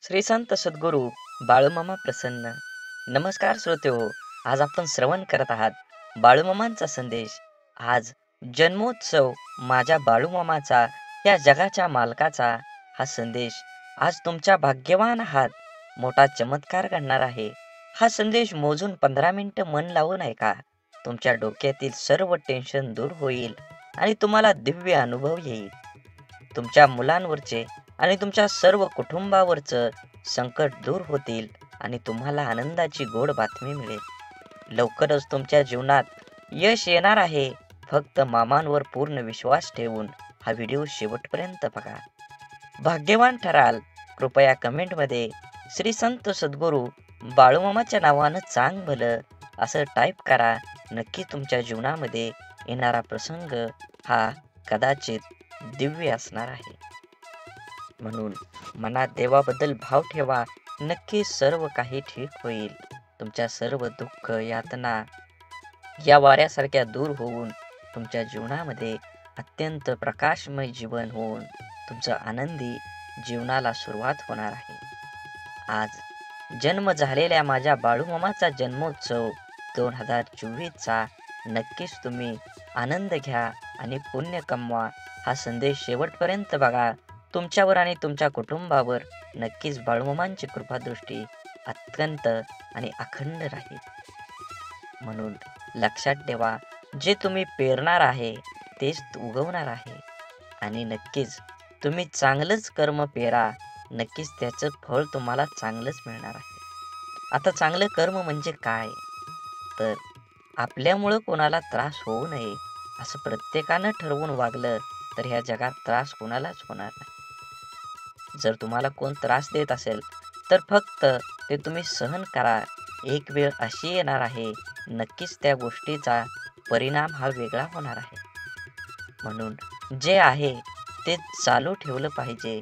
श्री संत सद्गुरू बाळूमामा प्रसन्न. नमस्कार श्रोतेहो, आज आपण श्रवण करत आहात बाळूमामांचा संदेश. आज जन्मोत्सव माझ्या बाळूमामाचा, या जगाच्या मालकाचा हा संदेश आज तुमच्या भाग्यवान आहात. मोठा चमत्कार घडणार आहे. हा संदेश मोजून 15 मिनिटं मन लावून ऐका. तुमच्या डोक्यातील सर्व टेन्शन दूर होईल आणि तुम्हाला दिव्य अनुभव येईल. तुमच्या मुलांवरचे आणि तुमच्या सर्व कुटुंबावरचं संकट दूर होतील आणि तुम्हाला आनंदाची गोड बातमी मिळेल. लवकरच तुमच्या जीवनात यश येणार आहे. फक्त मामांवर पूर्ण विश्वास ठेवून हा व्हिडिओ शेवटपर्यंत बघा. भाग्यवान ठराल. कृपया कमेंटमध्ये श्री संत सद्गुरू बाळूमामाच्या नावानं चांग भलं असं टाईप करा. नक्की तुमच्या जीवनामध्ये येणारा प्रसंग हा कदाचित दिव्य असणार आहे. म्हणून मनात देवाबद्दल भाव ठेवा. नक्की सर्व काही ठीक होईल. तुमच्या सर्व दुःख यातना या वाऱ्यासारख्या दूर होऊन तुमच्या जीवनामध्ये अत्यंत प्रकाशमय जीवन होऊन तुमचं आनंदी जीवनाला सुरुवात होणार आहे. आज जन्म झालेल्या माझ्या बाळूमामाचा जन्मोत्सव 2024चा नक्कीच तुम्ही आनंद घ्या आणि पुण्य कमवा. हा संदेश शेवटपर्यंत बघा. तुमच्यावर आणि तुमच्या कुटुंबावर नक्कीच बाळूमामांची कृपादृष्टी अत्यंत आणि अखंड राहील. म्हणून लक्षात ठेवा, जे तुम्ही पेरणार आहे तेच उगवणार आहे आणि नक्कीच तुम्ही चांगलंच कर्म पेरा. नक्कीच त्याचं फळ तुम्हाला चांगलंच मिळणार आहे. आता चांगलं कर्म म्हणजे काय, तर आपल्यामुळं कोणाला त्रास होऊ नये असं प्रत्येकानं ठरवून वागलं तर ह्या जगात त्रास कोणालाच होणार नाही. जर तुम्हाला कोण त्रास देत असेल तर फक्त ते तुम्ही सहन करा. एक वेळ अशी येणार आहे, नक्कीच त्या गोष्टीचा परिणाम हा वेगळा होणार आहे. म्हणून जे आहे ते चालू ठेवलं पाहिजे.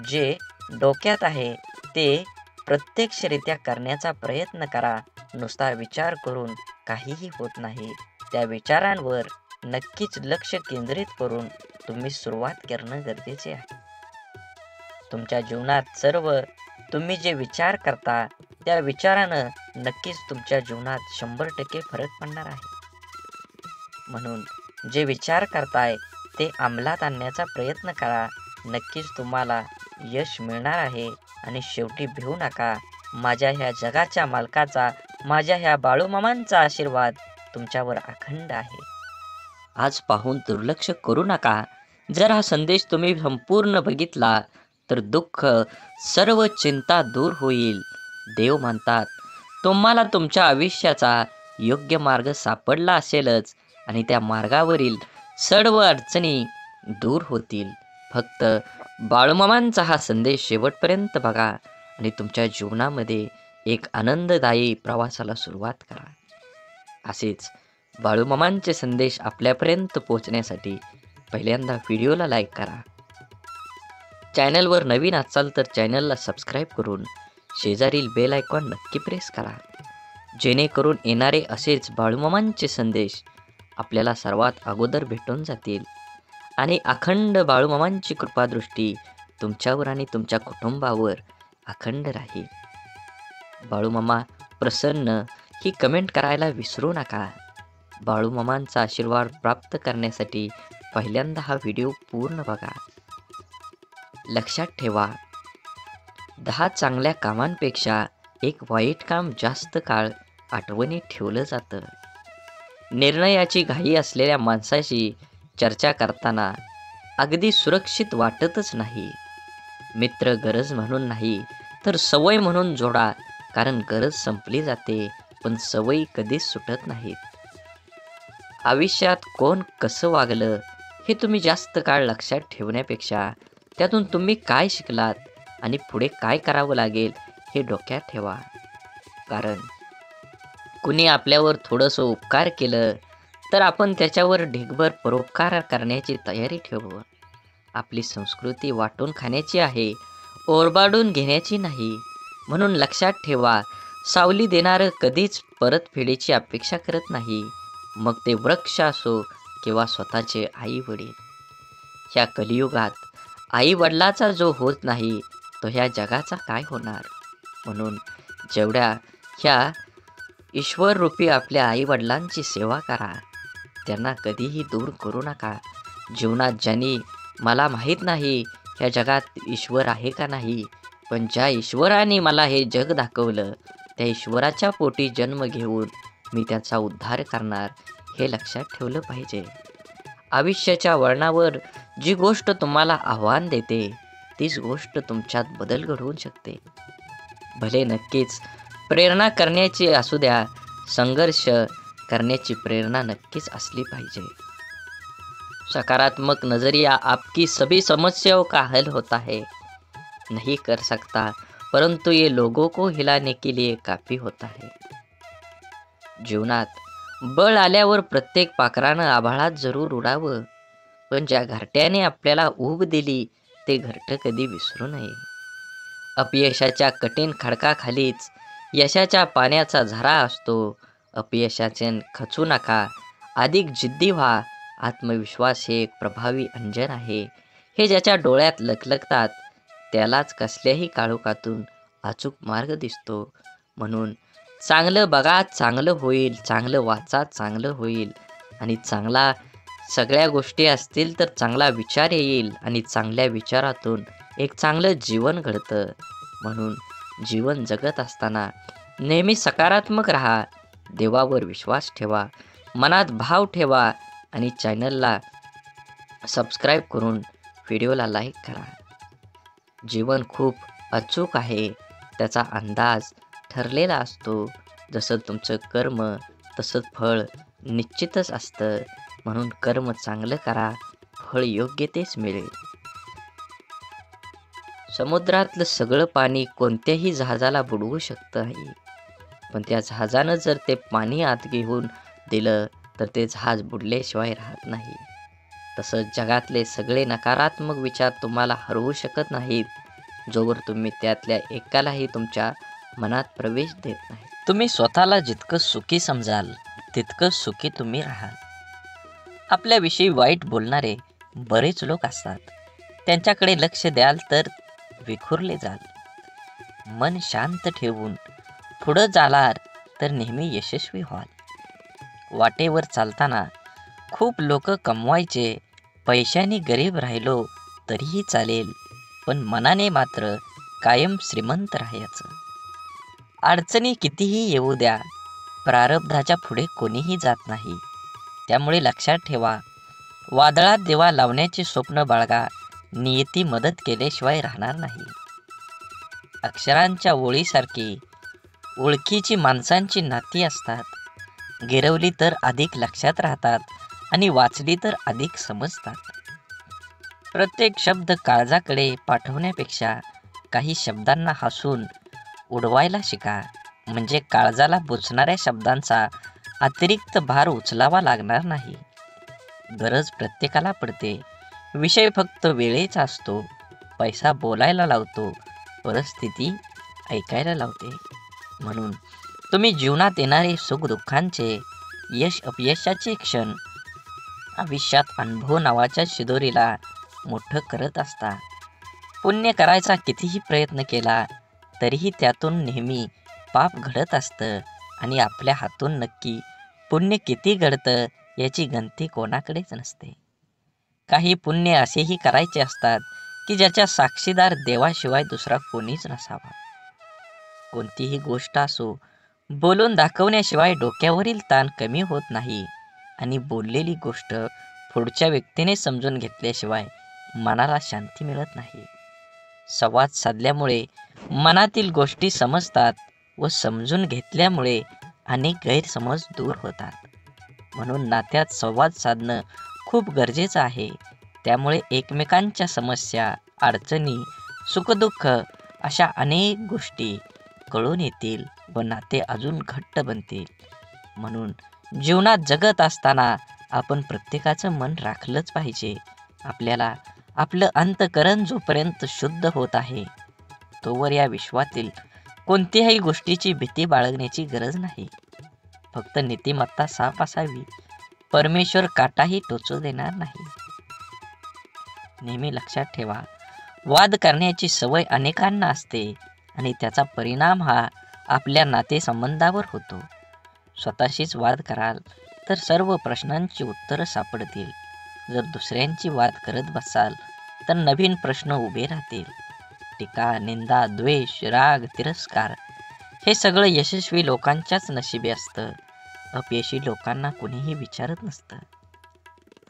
जे डोक्यात आहे ते प्रत्यक्षरित्या करण्याचा प्रयत्न करा. नुसता विचार करून काहीही होत नाही. त्या विचारांवर नक्कीच लक्ष केंद्रित करून तुम्ही सुरुवात करणं गरजेचे आहे. तुमच्या जीवनात सर्व तुम्ही जे विचार करता त्या विचारानं नक्कीच तुमच्या जीवनात 100% फरक पडणार आहे. म्हणून जे विचार करताय ते अंमलात आणण्याचा प्रयत्न करा. नक्कीच तुम्हाला यश मिळणार आहे. आणि शेवटी भिवू नका. माझ्या ह्या जगाच्या मालकाचा, माझ्या ह्या बाळूमामांचा आशीर्वाद तुमच्यावर अखंड आहे. आज पाहून दुर्लक्ष करू नका. जर हा संदेश तुम्ही संपूर्ण बघितला तर दुःख, सर्व चिंता दूर होईल. देव म्हणतात तुम्हाला तुमच्या आयुष्याचा योग्य मार्ग सापडला असेलच आणि त्या मार्गावरील सर्व अडचणी दूर होतील. फक्त बाळूमामांचा हा संदेश शेवटपर्यंत बघा आणि तुमच्या जीवनामध्ये एक आनंददायी प्रवासाला सुरुवात करा. असेच बाळूमामांचे संदेश आपल्यापर्यंत पोहोचण्यासाठी पहिल्यांदा व्हिडिओला लाईक करा. चॅनलवर नवीन असाल तर चॅनलला सबस्क्राईब करून शेजारील बेल आयकॉन नक्की प्रेस करा. जेणेकरून येणारे असेच बाळूमामांचे संदेश आपल्याला सर्वात अगोदर भेटून जातील आणि अखंड बाळूमामांची कृपादृष्टी तुमच्यावर आणि तुमच्या कुटुंबावर अखंड राहील. बाळूमामा प्रसन्न ही कमेंट करायला विसरू नका. बाळूमामांचा आशीर्वाद प्राप्त करण्यासाठी पहिल्यांदा हा व्हिडिओ पूर्ण बघा. लक्षात ठेवा, 10 चांगल्या कामांपेक्षा एक वाईट काम जास्त काळ आठवणीत ठेवलं जातं. निर्णयाची घाई असलेल्या माणसाशी चर्चा करताना अगदी सुरक्षित वाटतच नाही. मित्र गरज म्हणून नाही तर सवय म्हणून जोडा. कारण गरज संपली जाते पण सवयी कधीच सुटत नाहीत. आयुष्यात कोण कसं वागलं हे तुम्ही जास्त काळ लक्षात ठेवण्यापेक्षा त्यातून तुम्ही काय शिकलात आणि पुढे काय करावं लागेल हे डोक्यात ठेवा. कारण कुणी आपल्यावर थोडंसं उपकार केलं तर आपण त्याच्यावर ढेगभर परोपकार करण्याची तयारी ठेवू. आपली संस्कृती वाटून खाण्याची आहे, ओरबाडून घेण्याची नाही. म्हणून लक्षात ठेवा, सावली देणारं कधीच परतफेडीची अपेक्षा करत नाही. मग ते वृक्ष असो किंवा स्वतःचे आई वडील. ह्या कलियुगात आई वडिलाचा जो होत नाही तो ह्या जगाचा काय होणार. म्हणून जेवढ्या ह्या ईश्वररूपी आपल्या आईवडिलांची सेवा करा, त्यांना कधीही दूर करू नका. जीवनात ज्यांनी मला माहीत नाही ह्या जगात ईश्वर आहे का नाही, पण ज्या ईश्वराने मला हे जग दाखवलं त्या ईश्वराच्या पोटी जन्म घेऊन मी त्याचा उद्धार करणार, हे लक्षात ठेवलं पाहिजे. आयुष्याच्या वळणावर जी गोष्ट तुम्हाला आव्हान देते तीच गोष्ट तुमच्यात बदल घडवून शकते. भले नक्कीच प्रेरणा करण्याची असू द्या, संघर्ष करण्याची प्रेरणा नक्कीच असली पाहिजे. सकारात्मक नजरिया आपकी सभी समस्याओं का हल होता है, नहीं कर सकता परंतु ये लोगों को हिलाने के लिए काफी होता है. जीवनात बळ आल्यावर प्रत्येक पाखरानं आभाळात जरूर उडावं, पण ज्या घरट्याने आपल्याला ऊब दिली ते घरटं कधी विसरू नये. अपयशाच्या कठीण खडकाखालीच यशाच्या पाण्याचा झरा असतो. अपयशाचे खचू नका, अधिक जिद्दी व्हा. आत्मविश्वास हे एक प्रभावी अंजन आहे. हे ज्याच्या डोळ्यात लखलखतात त्यालाच कसल्याही काळोखातून अचूक मार्ग दिसतो. म्हणून चांगलं बघा, चांगलं होईल, चांगलं वाचा, चांगलं होईल. आणि चांगला सगळ्या गोष्टी असतील तर चांगला विचार येईल आणि चांगल्या विचारातून एक चांगलं जीवन घडतं. म्हणून जीवन जगत असताना नेहमी सकारात्मक राहा, देवावर विश्वास ठेवा, मनात भाव ठेवा आणि चॅनलला सबस्क्राईब करून व्हिडिओला लाईक करा. जीवन खूप अचूक आहे, त्याचा अंदाज ठरलेला असतो. जसं तुमचं कर्म तसंच फळ निश्चितच असतं. म्हणून कर्म चांगलं करा, फळ योग्य तेच मिळेल. समुद्रातलं सगळं पाणी कोणत्याही जहाजाला बुडवू शकतं नाही, पण त्या जहाजानं जर ते पाणी आत घेऊन दिलं तर ते जहाज बुडल्याशिवाय राहत नाही. तसंच जगातले सगळे नकारात्मक विचार तुम्हाला हरवू शकत नाहीत, जोवर तुम्ही त्यातल्या एकालाही तुमच्या मनात प्रवेश देत नाही. तुम्ही स्वतःला जितकं सुखी समजाल तितकं सुखी तुम्ही राहाल. आपल्याविषयी वाईट बोलणारे बरेच लोक असतात, त्यांच्याकडे लक्ष द्याल तर विखुरले जाल. मन शांत ठेवून पुढं जालात तर नेहमी यशस्वी व्हाल. वाटेवर चालताना खूप लोक कमवायचे, पैशाने गरीब राहिलो तरीही चालेल, पण मनाने मात्र कायम श्रीमंत राहायचं. अडचणी कितीही येऊ द्या, प्रारब्धाच्या पुढे कोणीही जात नाही. त्यामुळे लक्षात ठेवा, वादळात दिवा लावण्याचे स्वप्न बाळगा, नियती मदत केल्याशिवाय राहणार नाही. अक्षरांच्या ओळीसारखी ओळखीची माणसांची नाती असतात. गिरवली तर अधिक लक्षात राहतात आणि वाचली तर अधिक समजतात. प्रत्येक शब्द काळजाकडे पाठवण्यापेक्षा काही शब्दांना हसून उडवायला शिका, म्हणजे काळजाला बोचणाऱ्या शब्दांचा अतिरिक्त भार उचलावा लागणार नाही. गरज प्रत्येकाला पडते, विषय फक्त वेळेचा असतो. पैसा बोलायला लावतो, परिस्थिती ऐकायला लावते. म्हणून तुम्ही जीवनात येणारे सुखदुःखांचे, यश अपयशाचे क्षण आयुष्यात अनुभव नावाच्या शिदोरीला मोठं करत असता. पुण्य करायचा कितीही प्रयत्न केला तरीही त्यातून नेहमी पाप घडत असतं आणि आपल्या हातून नक्की पुण्य किती घडतं याची गणती कोणाकडेच नसते. काही पुण्य असेही करायचे असतात की ज्याच्या साक्षीदार देवाशिवाय दुसरा कोणीच नसावा. कोणतीही गोष्ट असो, बोलून दाखवण्याशिवाय डोक्यावरील ताण कमी होत नाही आणि बोललेली गोष्ट पुढच्या व्यक्तीने समजून घेतल्याशिवाय मनाला शांती मिळत नाही. संवाद साधल्यामुळे मनातील गोष्टी समजतात व समजून घेतल्यामुळे अनेक गैरसमज दूर होतात. म्हणून नात्यात संवाद साधणं खूप गरजेचं आहे. त्यामुळे एकमेकांच्या समस्या, अडचणी, सुखदुःख अशा अनेक गोष्टी कळून येतील व नाते अजून घट्ट बनतील. म्हणून जीवनात जगत असताना आपण प्रत्येकाचं मन राखलंच पाहिजे. आपल्याला आपलं अंतःकरण जोपर्यंत शुद्ध होत आहे तोवर या विश्वातील कोणत्याही गोष्टीची भीती बाळगण्याची गरज नाही. फक्त नीतिमत्ता साफ असावी. परमेश्वर काटाही टोचू देणार नाही. नेहमी लक्षात ठेवा, वाद करण्याची सवय अनेकांना असते आणि त्याचा परिणाम हा आपल्या नातेसंबंधावर होतो. स्वतःशीच वाद कराल तर सर्व प्रश्नांची उत्तरं सापडतील. जर दुसऱ्यांची वाद करत बसाल तर नवीन प्रश्न उभे राहतील. टीका, निंदा, द्वेष, राग, तिरस्कार हे सगळं यशस्वी लोकांच्याच नशिबी असतं. अपयशी लोकांना कुणीही विचारत नसतं.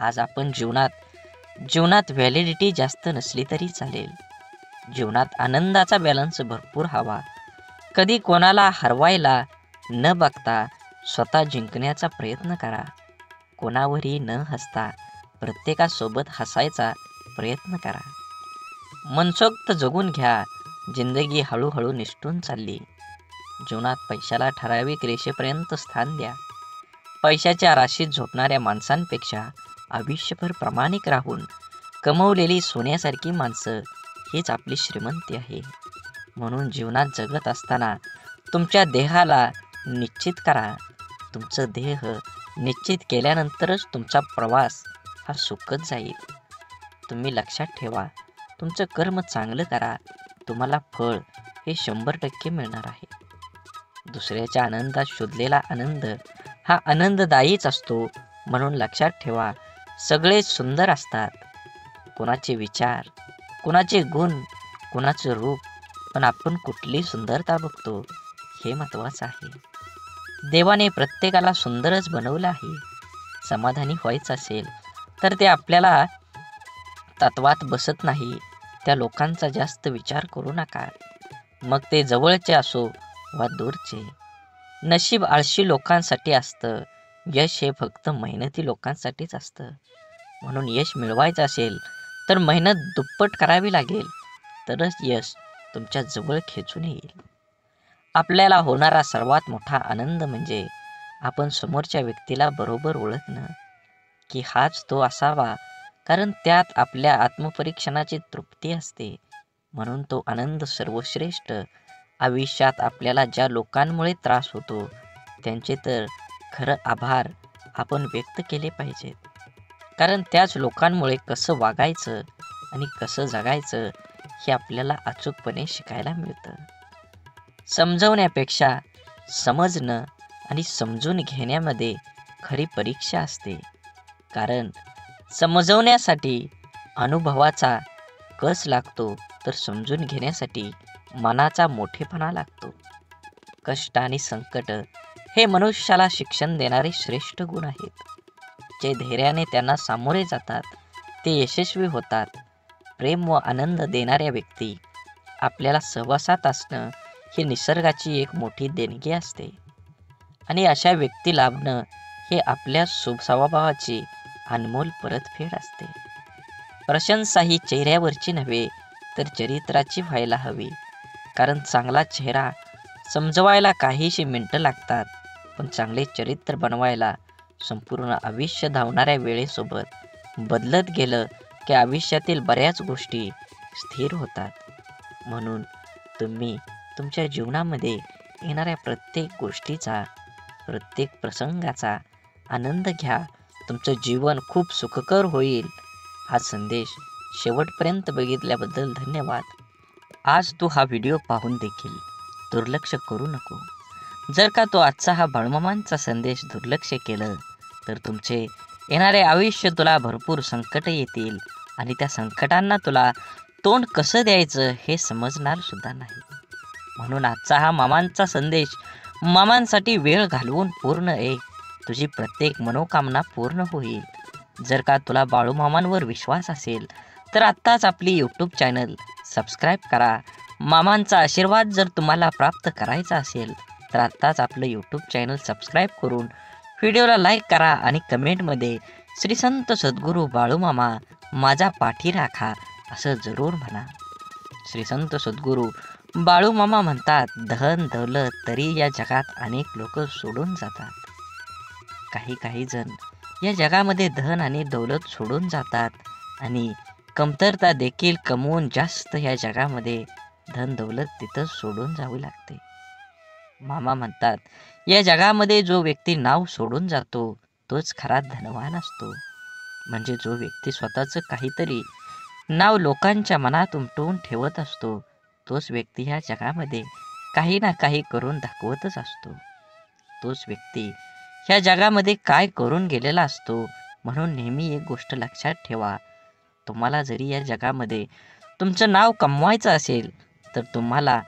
आज आपण जीवनात व्हॅलिडिटी जास्त नसली तरी चालेल. जीवनात आनंदाचा बॅलन्स भरपूर हवा. कधी कोणाला हरवायला न बघता स्वतः जिंकण्याचा प्रयत्न करा. कोणावरही न हसता प्रत्येकासोबत हसायचा प्रयत्न करा. मनसोक्त जगून घ्या. जिंदगी हळूहळू निसटून चालली. जीवनात पैशाला ठराविक रेषेपर्यंत स्थान द्या. पैशाच्या राशीत झोपणाऱ्या माणसांपेक्षा आयुष्यभर प्रामाणिक राहून कमवलेली सोन्यासारखी माणसं हीच आपली श्रीमंती आहे. म्हणून जीवनात जगत असताना तुमच्या देहाला निश्चित करा. तुमचं देह निश्चित केल्यानंतरच तुमचा प्रवास हा सुखद जाईल. तुम्ही लक्षात ठेवा, तुमचं कर्म चांगलं करा. तुम्हाला फळ हे 100% मिळणार आहे. दुसऱ्याच्या आनंदात शोधलेला आनंद हा आनंददायीच असतो. म्हणून लक्षात ठेवा, सगळे सुंदर असतात. कोणाचे विचार, कोणाचे गुण, कोणाचं रूप, पण आपण कुठली सुंदरता बघतो हे महत्त्वाचं आहे. देवाने प्रत्येकाला सुंदरच बनवलं आहे. समाधानी व्हायचं असेल तर ते आपल्याला तत्वात बसत नाही त्या लोकांचा जास्त विचार करू नका. मग ते जवळचे असो वा दूरचे. नशीब आळशी लोकांसाठी असतं. यश हे फक्त मेहनती लोकांसाठीच असतं. म्हणून यश मिळवायचं असेल तर मेहनत दुप्पट करावी लागेल. तरच यश तुमच्या जवळ खेचून येईल. आपल्याला होणारा सर्वात मोठा आनंद म्हणजे आपण समोरच्या व्यक्तीला बरोबर ओळखणं, की हाच तो असावा, कारण त्यात आपल्या आत्मपरीक्षणाची तृप्ती असते. म्हणून तो आनंद सर्वश्रेष्ठ. आयुष्यात आपल्याला ज्या लोकांमुळे त्रास होतो त्यांचे तर खरं आभार आपण व्यक्त केले पाहिजेत. कारण त्याच लोकांमुळे कसं वागायचं आणि कसं जगायचं हे आपल्याला अचूकपणे शिकायला मिळतं. समजवण्यापेक्षा समजणं आणि समजून घेण्यामध्ये खरी परीक्षा असते. कारण समजवण्यासाठी अनुभवाचा कस लागतो, तर समजून घेण्यासाठी मनाचा मोठेपणा लागतो. कष्ट आणि संकट हे मनुष्याला शिक्षण देणारे श्रेष्ठ गुण आहेत. जे धैर्याने त्यांना सामोरे जातात ते यशस्वी होतात. प्रेम व आनंद देणाऱ्या व्यक्ती आपल्याला सहवासात असणं ही निसर्गाची एक मोठी देणगी असते. आणि अशा व्यक्ती लाभणं हे आपल्या स्वभावाची अनमोल परतफेड असते. प्रशंसा ही चेहऱ्यावरची नव्हे तर चरित्राची व्हायला हवी. कारण चांगला चेहरा समजवायला काहीशी मिनिटं लागतात, पण चांगले चरित्र बनवायला संपूर्ण आयुष्य धावणाऱ्या वेळेसोबत बदलत गेलं की आयुष्यातील बऱ्याच गोष्टी स्थिर होतात. म्हणून तुम्ही तुमच्या जीवनामध्ये येणाऱ्या प्रत्येक गोष्टीचा, प्रत्येक प्रसंगाचा आनंद घ्या. तुमचं जीवन खूप सुखकर होईल. हा संदेश शेवटपर्यंत बघितल्याबद्दल धन्यवाद. आज तू हा व्हिडिओ पाहून देखील दुर्लक्ष करू नको. जर का तो आजचा हा बाळूमामांचा संदेश दुर्लक्ष केलं तर तुमचे येणारे आयुष्य तुला भरपूर संकट येतील आणि त्या संकटांना तुला तोंड कसं द्यायचं हे समजणार सुद्धा नाही. म्हणून आजचा हा मामांचा संदेश मामांसाठी वेळ घालवून पूर्ण ऐक. तुझी प्रत्येक मनोकामना पूर्ण होईल. जर का तुला बाळूमामांवर विश्वास असेल तर आत्ताच आपली यूट्यूब चॅनल सबस्क्राईब करा. मामांचा आशीर्वाद जर तुम्हाला प्राप्त करायचा असेल तर आत्ताच आपलं यूट्यूब चॅनल सबस्क्राईब करून व्हिडिओला लाईक करा आणि कमेंटमध्ये श्री संत सद्गुरू बाळूमामा माझा पाठी राखा असं जरूर म्हणा. श्री संत सद्गुरू बाळूमामा म्हणतात, धन दौलत तरी या जगात अनेक लोक सोडून जातात. काही जण या जगामध्ये धन आणि दौलत सोडून जातात आणि कमतरता देखील कमवून जास्त या जगामध्ये धन दौलत तिथं सोडून जावी लागते. मामा म्हणतात, या जगामध्ये जो व्यक्ती नाव सोडून जातो तोच खरा धनवान असतो. म्हणजे जो व्यक्ती स्वतःचं काहीतरी नाव लोकांच्या मनात उमटवून ठेवत असतो, तोच व्यक्ती ह्या जगामध्ये काही ना काही करून दाखवतच असतो. तोच व्यक्ती ह्या जगामध्ये काय करून गेलेला असतो. म्हणून नेहमी एक गोष्ट लक्षात ठेवा, तुम्हाला जरी या जगामध्ये तुमचं नाव कमवायचं असेल, तर तुम्हाला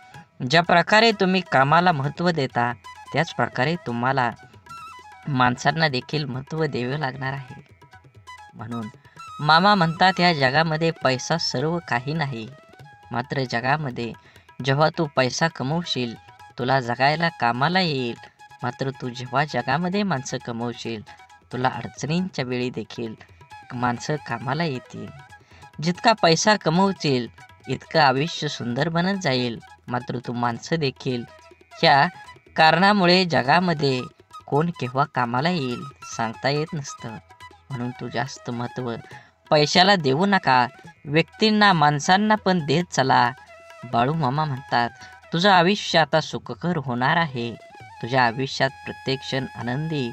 ज्या प्रकारे तुम्ही कामाला महत्त्व देता, त्याच प्रकारे तुम्हाला माणसांना देखील महत्त्व द्यावे लागणार आहे. म्हणून मामा म्हणतात, या जगामध्ये पैसा सर्व काही नाही. मात्र जगामध्ये जेव्हा तू पैसा कमवशील, तुला जगायला कामाला येईल. मात्र तू जेव्हा जगामध्ये माणसं कमवशील, तुला अडचणींच्या वेळी देखील माणसं कामाला येतील. जितका पैसा कमवशील, इतकं आयुष्य सुंदर बनत जाईल. मात्र तू माणसं देखील ह्या कारणामुळे जगामध्ये कोण केव्हा कामाला येईल सांगता येत नसतं. म्हणून तू जास्त महत्त्व पैशाला देऊ नका, व्यक्तींना माणसांना पण देत चला. बाळूमामा म्हणतात, तुझं आयुष्य आता सुखकर होणार आहे. तुझ्या आयुष्यात प्रत्येक क्षण आनंदी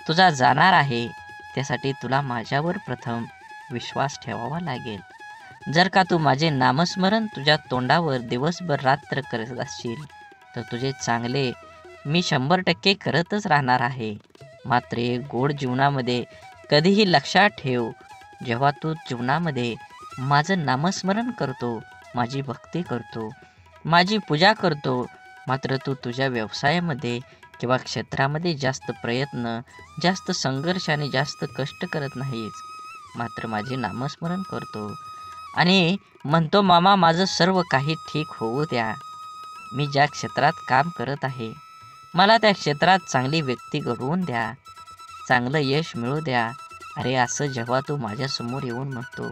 तुझा जाणार आहे. त्यासाठी तुला माझ्यावर प्रथम विश्वास ठेवावा लागेल. जर का तू माझे नामस्मरण तुझ्या तोंडावर दिवसभर रात्र करत असशील, तर तुझे चांगले मी 100% करतच राहणार आहे. मात्र एक गोड जीवनामध्ये कधीही लक्षात ठेव, जेव्हा तू जीवनामध्ये माझं नामस्मरण करतो, माझी भक्ती करतो, माझी पूजा करतो, मात्र तू तुझ्या व्यवसायामध्ये किंवा क्षेत्रामध्ये जास्त प्रयत्न, जास्त संघर्ष आणि जास्त कष्ट करत नाहीस. मात्र माझे नामस्मरण करतो आणि म्हणतो, मामा माझं सर्व काही ठीक होऊ द्या. मी ज्या क्षेत्रात काम करत आहे, मला त्या क्षेत्रात चांगली व्यक्ती घडवून द्या, चांगलं यश मिळू द्या. अरे असं जेव्हा तू माझ्यासमोर येऊन म्हणतो,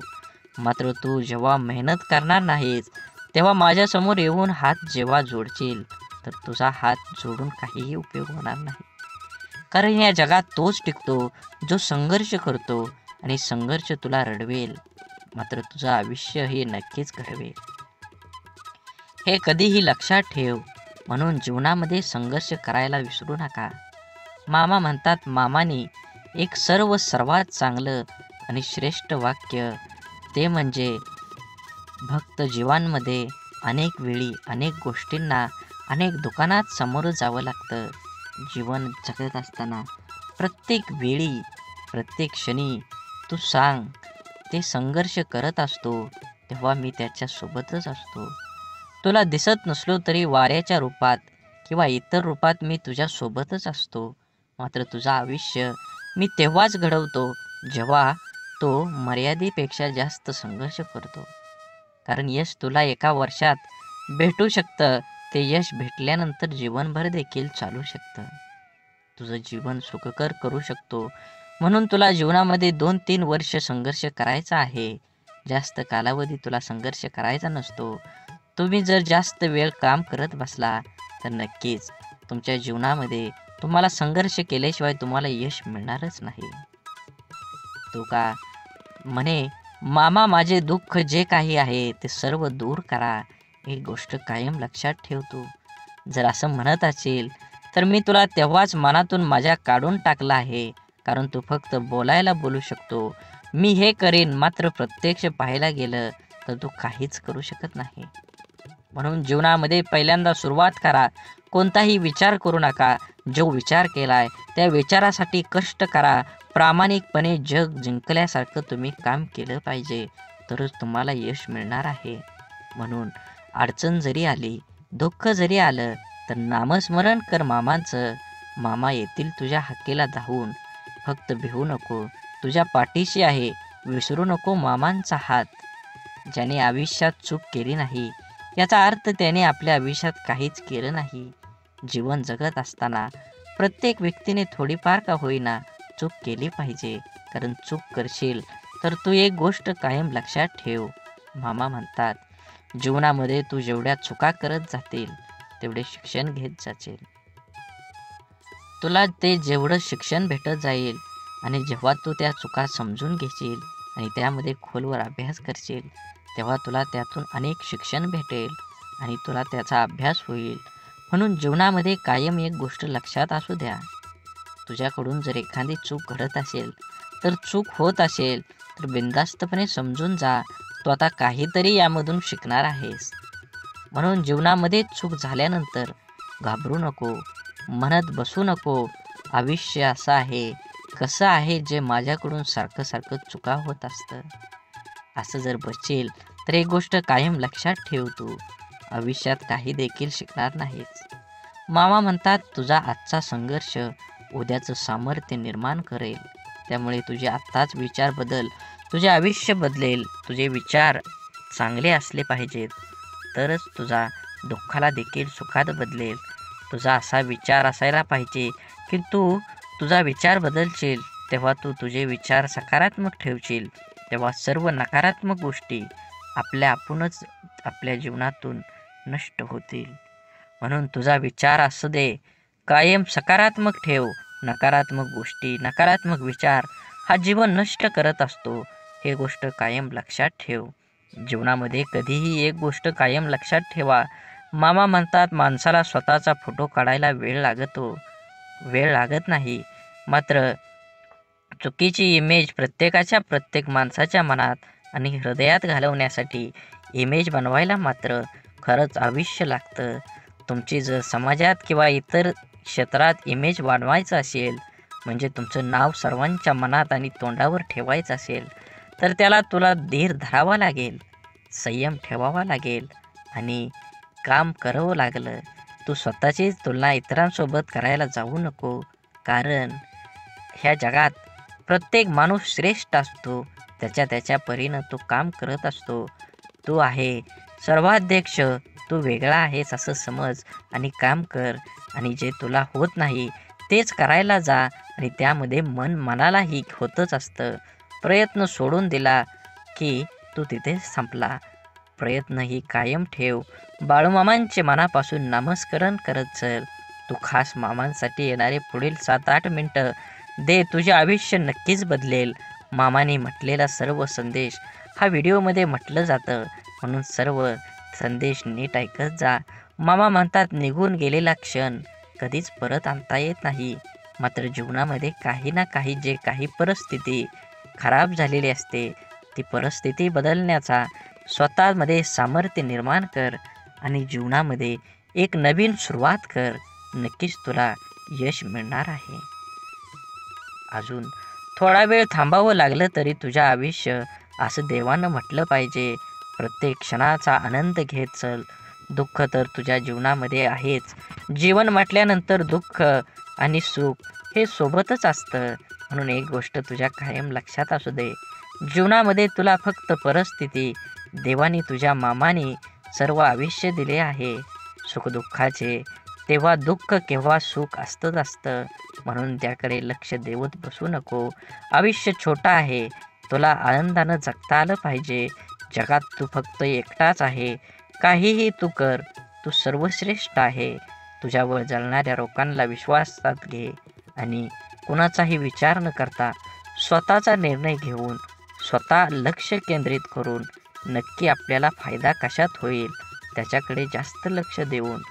मात्र तू जेव्हा मेहनत करणार नाहीस, तेव्हा माझ्यासमोर येऊन हात जेव्हा जोडशील, तर तुझा हात जोडून काहीही उपयोग होणार नाही. कारण या जगात तोच टिकतो जो संघर्ष करतो, आणि संघर्ष तुला रडवेल, मात्र तुझं आयुष्य हे नक्कीच घडवेल. हे कधीही लक्षात ठेव. म्हणून जीवनामध्ये संघर्ष करायला विसरू नका. मामा म्हणतात, मामाने एक सर्वात चांगलं आणि श्रेष्ठ वाक्य ते म्हणजे, भक्त जीवांमध्ये अनेक वेळी अनेक गोष्टींना अनेक दुकानात सामोरं जावं लागतं. जीवन जगत असताना प्रत्येक वेळी प्रत्येक क्षणी तू सांग, ते संघर्ष करत असतो तेव्हा मी त्याच्यासोबतच असतो. तुला दिसत नसलो तरी वाऱ्याच्या रूपात किंवा इतर रूपात मी तुझ्यासोबतच असतो. मात्र तुझं आयुष्य मी तेव्हाच घडवतो जेव्हा तो मर्यादेपेक्षा जास्त संघर्ष करतो. कारण यश तुला एका वर्षात भेटू शकतं, ते यश भेटल्यानंतर जीवनभर देखील चालू शकतं. तुझं जीवन सुखकर करू शकतो. म्हणून तुला जीवनामध्ये 2-3 वर्ष संघर्ष करायचा आहे. जास्त कालावधी तुला संघर्ष करायचा नसतो. तुम्ही जर जास्त वेळ काम करत बसला, तर नक्कीच तुमच्या जीवनामध्ये तुम्हाला संघर्ष केल्याशिवाय तुम्हाला यश मिळणारच नाही. तो का म्हणे, मामा माझे दुःख जे काही आहे ते सर्व दूर करा. एक गोष्ट कायम लक्षात ठेवतो, जर असं म्हणत असेल तर मी तुला तेव्हाच मनातून माझ्या काढून टाकलं आहे. कारण तू फक्त बोलायला बोलू शकतो, मी हे करीन, मात्र प्रत्यक्ष पाहायला गेलं तर तू काहीच करू शकत नाही. म्हणून जीवनामध्ये पहिल्यांदा सुरुवात करा. कोणताही विचार करू नका. जो विचार केलाय त्या विचारासाठी कष्ट करा. प्रामाणिकपणे जग जिंकल्यासारखं तुम्ही काम केलं पाहिजे, तरच तुम्हाला यश मिळणार आहे. म्हणून अडचण जरी आली, दुःख जरी आलं, तर नामस्मरण कर मामांचं. मामा येतील तुझ्या हाकेला धावून. फक्त भिवू नको, तुझ्या पाठीशी आहे. विसरू नको मामांचा हात. ज्याने आयुष्यात चूक केली नाही, याचा अर्थ त्याने आपल्या आयुष्यात काहीच केलं नाही. जीवन जगत असताना प्रत्येक व्यक्तीने थोडीफार का होईना चूक केली पाहिजे. कारण चूक करशील तर तू एक गोष्ट कायम लक्षात ठेव. मामा म्हणतात, जीवनामध्ये तू जेवढ्या चुका करत जातील तेवढे शिक्षण घेत जाशील. तुला ते जेवढं शिक्षण भेटत जाईल आणि जेव्हा तू त्या चुका समजून घेशील आणि त्यामध्ये खोलवर अभ्यास करशील, तेव्हा तुला त्यातून अनेक शिक्षण भेटेल आणि तुला त्याचा अभ्यास होईल. म्हणून जीवनामध्ये कायम एक गोष्ट लक्षात असू द्या, तुझ्याकडून जर एखादी चूक घडत असेल, तर चूक होत असेल तर बिनधास्तपणे समजून जा. तू आता काहीतरी यामधून शिकणार आहेस. म्हणून जीवनामध्ये चूक झाल्यानंतर घाबरू नको, म्हणत बसू नको, आयुष्य असं आहे, कसं आहे जे माझ्याकडून सारखं सारखं चुका होत असतं. असं जर बसशील तर एक गोष्ट कायम लक्षात ठेव, तू आयुष्यात काही देखील शिकणार नाहीस. मामा म्हणतात तुझा आजचा संघर्ष उद्याचं सामर्थ्य निर्माण करेल. त्यामुळे तुझे आत्ताच विचार बदल, तुझे आयुष्य बदलेल. तुझे विचार चांगले असले पाहिजेत तरच तुझा दुःखाला देखील सुखात बदलेल. तुझा असा विचार असायला पाहिजे की तू तुझा विचार बदलशील, तेव्हा तू तुझे विचार सकारात्मक ठेवशील, तेव्हा सर्व नकारात्मक गोष्टी आपणच आपल्या जीवनातून नष्ट होतील. म्हणून तुझा विचार असू दे कायम सकारात्मक ठेव. नकारात्मक गोष्टी, नकारात्मक विचार हा जीवन नष्ट करत असतो. हे गोष्ट कायम लक्षात ठेव. जीवनामध्ये कधीही एक गोष्ट कायम लक्षात ठेवा. मामा म्हणतात माणसाला स्वतःचा फोटो काढायला वेळ लागत नाही, मात्र चुकीची इमेज प्रत्येक माणसाच्या मनात आणि हृदयात घालवण्यासाठी इमेज बनवायला मात्र खरंच आयुष्य लागतं. तुमची जर समाजात किंवा इतर क्षेत्रात इमेज वाढवायचं असेल, म्हणजे तुमचं नाव सर्वांच्या मनात आणि तोंडावर ठेवायचं असेल, तर त्याला तुला धीर धरावा लागेल, संयम ठेवावा लागेल आणि काम करावं लागलं. तू स्वतःची तुलना इतरांसोबत करायला जाऊ नको, कारण ह्या जगात प्रत्येक माणूस श्रेष्ठ असतो. त्याच्या परीनं तो काम करत असतो. तू आहे सर्वाध्यक्ष, तू वेगळा आहेस असं समज आणि काम कर. आणि जे तुला होत नाही तेच करायला जा आणि त्यामध्ये मनालाही होतच असतं. प्रयत्न सोडून दिला की तू तिथे संपला. प्रयत्न ही कायम ठेव. बाळूमामांचे मनापासून नामस्मरण करत चल. तू खास मामांसाठी येणारे पुढील 7-8 मिनटं दे. तुझे आयुष्य नक्कीच बदलेल. मामाने म्हटलेला सर्व संदेश हा व्हिडिओमध्ये म्हटलं जातं, म्हणून सर्व संदेश नीट ऐकत जा. मामा म्हणतात निघून गेलेला क्षण कधीच परत आणता येत नाही, मात्र जीवनामध्ये काही ना काही परिस्थिती खराब झालेली असते, ती परिस्थिती बदलण्याचा स्वतःमध्ये सामर्थ्य निर्माण कर आणि जीवनामध्ये एक नवीन सुरुवात कर. नक्कीच तुला यश मिळणार आहे. अजून थोडा वेळ थांबावं लागलं तरी तुझ्या आयुष्य असं देवानं म्हटलं पाहिजे. प्रत्येक क्षणाचा आनंद घेत चल. दुःख तर तुझ्या जीवनामध्ये आहेच. जीवन म्हटल्यानंतर दुःख आणि सुख हे सोबतच असतं. म्हणून एक गोष्ट तुझ्या कायम लक्षात असू दे, जीवनामध्ये तुला फक्त परिस्थिती, देवाने तुझ्या मामाने सर्व आयुष्य दिले आहे सुखदुःखाचे. तेव्हा दुःख केव्हा सुख असतंच असतं, म्हणून त्याकडे लक्ष देवत बसू नको. आयुष्य छोटं आहे, तुला आनंदानं जगता आलं पाहिजे. जगात तू फक्त एकटाच आहे. काहीही तू कर, तू सर्वश्रेष्ठ आहे. तुझ्यावर जळणाऱ्या लोकांना विश्वासात घे आणि कुणाचाही विचार न करता स्वतःचा निर्णय घेऊन स्वतः लक्ष केंद्रित करून नक्की आपल्याला फायदा कशात होईल त्याच्याकडे जास्त लक्ष देऊन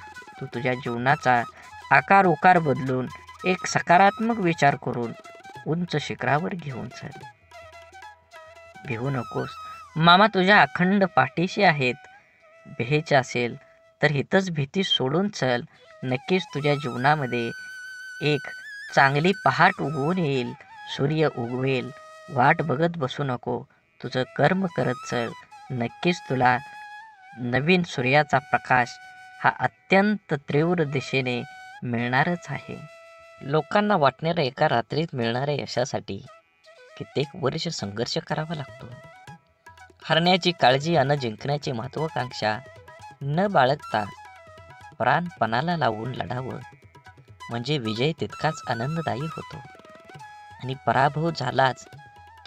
तू तुझ्या जीवनाचा आकार उकार बदलून एक सकारात्मक विचार करून उंच शिखरावर घेऊन चल. भिवू नकोस. मामा तुझ्या अखंड पाठीशी आहेत. भ्यायचं असेल तर हितच भीती सोडून चल. नक्कीच तुझ्या जीवनामध्ये एक चांगली पहाट उगवून येईल. सूर्य उगवेल. वाट बघत बसू नको. तुझं कर्म करत चल. नक्कीच तुला नवीन सूर्याचा प्रकाश हा अत्यंत तीव्र दिशेने मिळणारच आहे. लोकांना वाटणाऱ्या एका रात्रीत मिळणाऱ्या यशासाठी कित्येक वर्ष संघर्ष करावा लागतो. हरण्याची काळजी अन जिंकण्याची महत्वाकांक्षा न बाळगता प्राणपणाला लावून लढावं, म्हणजे विजय तितकाच आनंददायी होतो आणि पराभव झालाच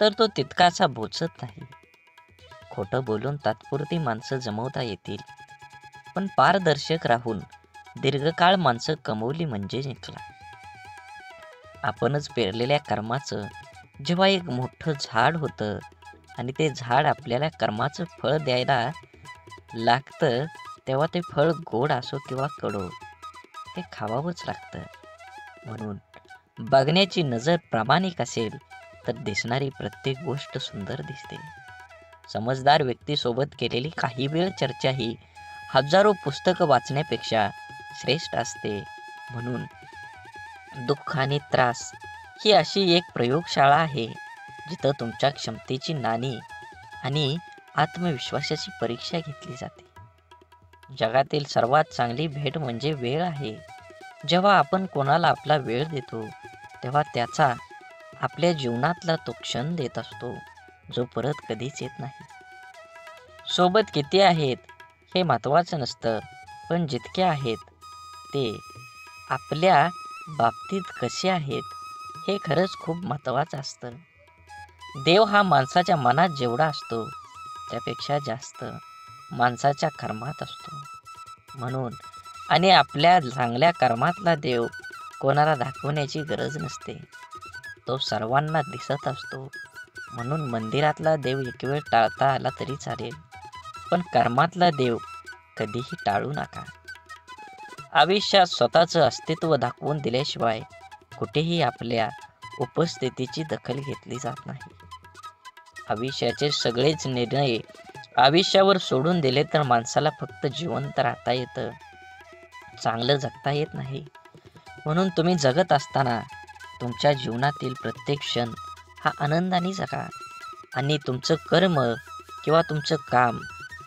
तर तो तितकासा बोचत नाही. खोटं बोलून तात्पुरती माणसं जमवता येतील, पण पारदर्शक राहून दीर्घकाळ माणसं कमवली म्हणजे जिंकला. आपणच पेरलेल्या कर्माचं जेव्हा एक मोठं झाड होतं आणि ते झाड आपल्याला कर्माचं फळ द्यायला लागतं, तेव्हा ते फळ गोड असो किंवा कडू ते खावावंच लागतं. म्हणून बघण्याची नजर प्रामाणिक असेल तर दिसणारी प्रत्येक गोष्ट सुंदर दिसते. समजदार व्यक्तीसोबत केलेली काही वेळ चर्चा ही हजारो पुस्तकं वाचण्यापेक्षा श्रेष्ठ असते. म्हणून दुःख आणि त्रास ही अशी एक प्रयोगशाळा आहे जिथं तुमच्या क्षमतेची नाणी आणि आत्मविश्वासाची परीक्षा घेतली जाते. जगातील सर्वात चांगली भेट म्हणजे वेळ आहे. जेव्हा आपण कोणाला आपला वेळ देतो तेव्हा त्याचा आपल्या जीवनातला तो क्षण देत असतो जो परत कधीच येत नाही. सोबत किती आहेत हे महत्त्वाचं नसतं, पण जितके आहेत ते आपल्या बाबतीत कसे आहेत हे खरंच खूप महत्त्वाचं असतं. देव हा माणसाच्या मनात जेवढा असतो त्यापेक्षा जास्त माणसाच्या कर्मात असतो. म्हणून आणि आपल्या चांगल्या कर्मातला देव कोणाला दाखवण्याची गरज नसते. तो सर्वांना दिसत असतो. म्हणून मंदिरातला देव एक वेळ टाळता आला तरी चालेल, पण कर्मातला देव कधीही टाळू नका. आयुष्यात स्वतःचं अस्तित्व दाखवून दिल्याशिवाय कुठेही आपल्या उपस्थितीची दखल घेतली जात नाही. आयुष्याचे सगळेच निर्णय आयुष्यावर सोडून दिले तर माणसाला फक्त जिवंत राहता येतं, चांगलं जगता येत नाही. म्हणून तुम्ही जगत असताना तुमच्या जीवनातील प्रत्येक क्षण हा आनंदाने जगा आणि तुमचं कर्म किंवा तुमचं काम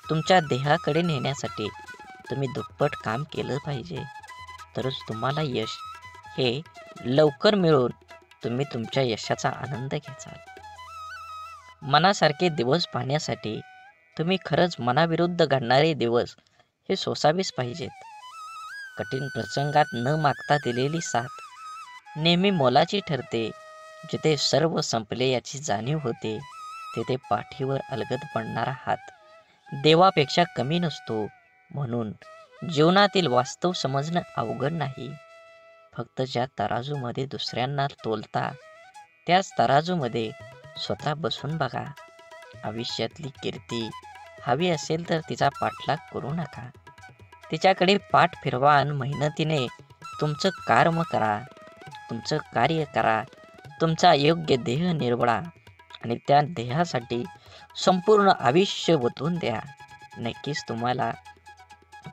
तुमच्या देहाकडे नेण्यासाठी तुम्ही दुप्पट काम केलं पाहिजे. तरच तुम्हाला यश हे लवकर मिळून तुम्ही तुमच्या यशाचा आनंद घ्याल. मनासारखे दिवस पाहण्यासाठी तुम्ही खरंच मनाविरुद्ध घडणारे दिवस हे सोसावेच पाहिजेत. कठीण प्रसंगात न मागता दिलेली साथ नेहमी मोलाची ठरते. जिथे सर्व संपले याची जाणीव होते तेथे पाठीवर अलगद पडणारा हात देवापेक्षा कमी नसतो. म्हणून जीवनातील वास्तव समजणं अवघड नाही. फक्त ज्या तराजूमध्ये दुसऱ्यांना तोलता त्याच तराजूमध्ये स्वतः बसून बघा. आयुष्यातली कीर्ती हवी असेल तर तिचा पाठलाग करू नका. तिच्याकडे पाठ फिरवा आणि मेहनतीने तुमचं कर्म करा, तुमचं कार्य करा, तुमचा योग्य देह निवडा आणि त्या देहासाठी संपूर्ण आयुष्य ओतून द्या. नक्कीच तुम्हाला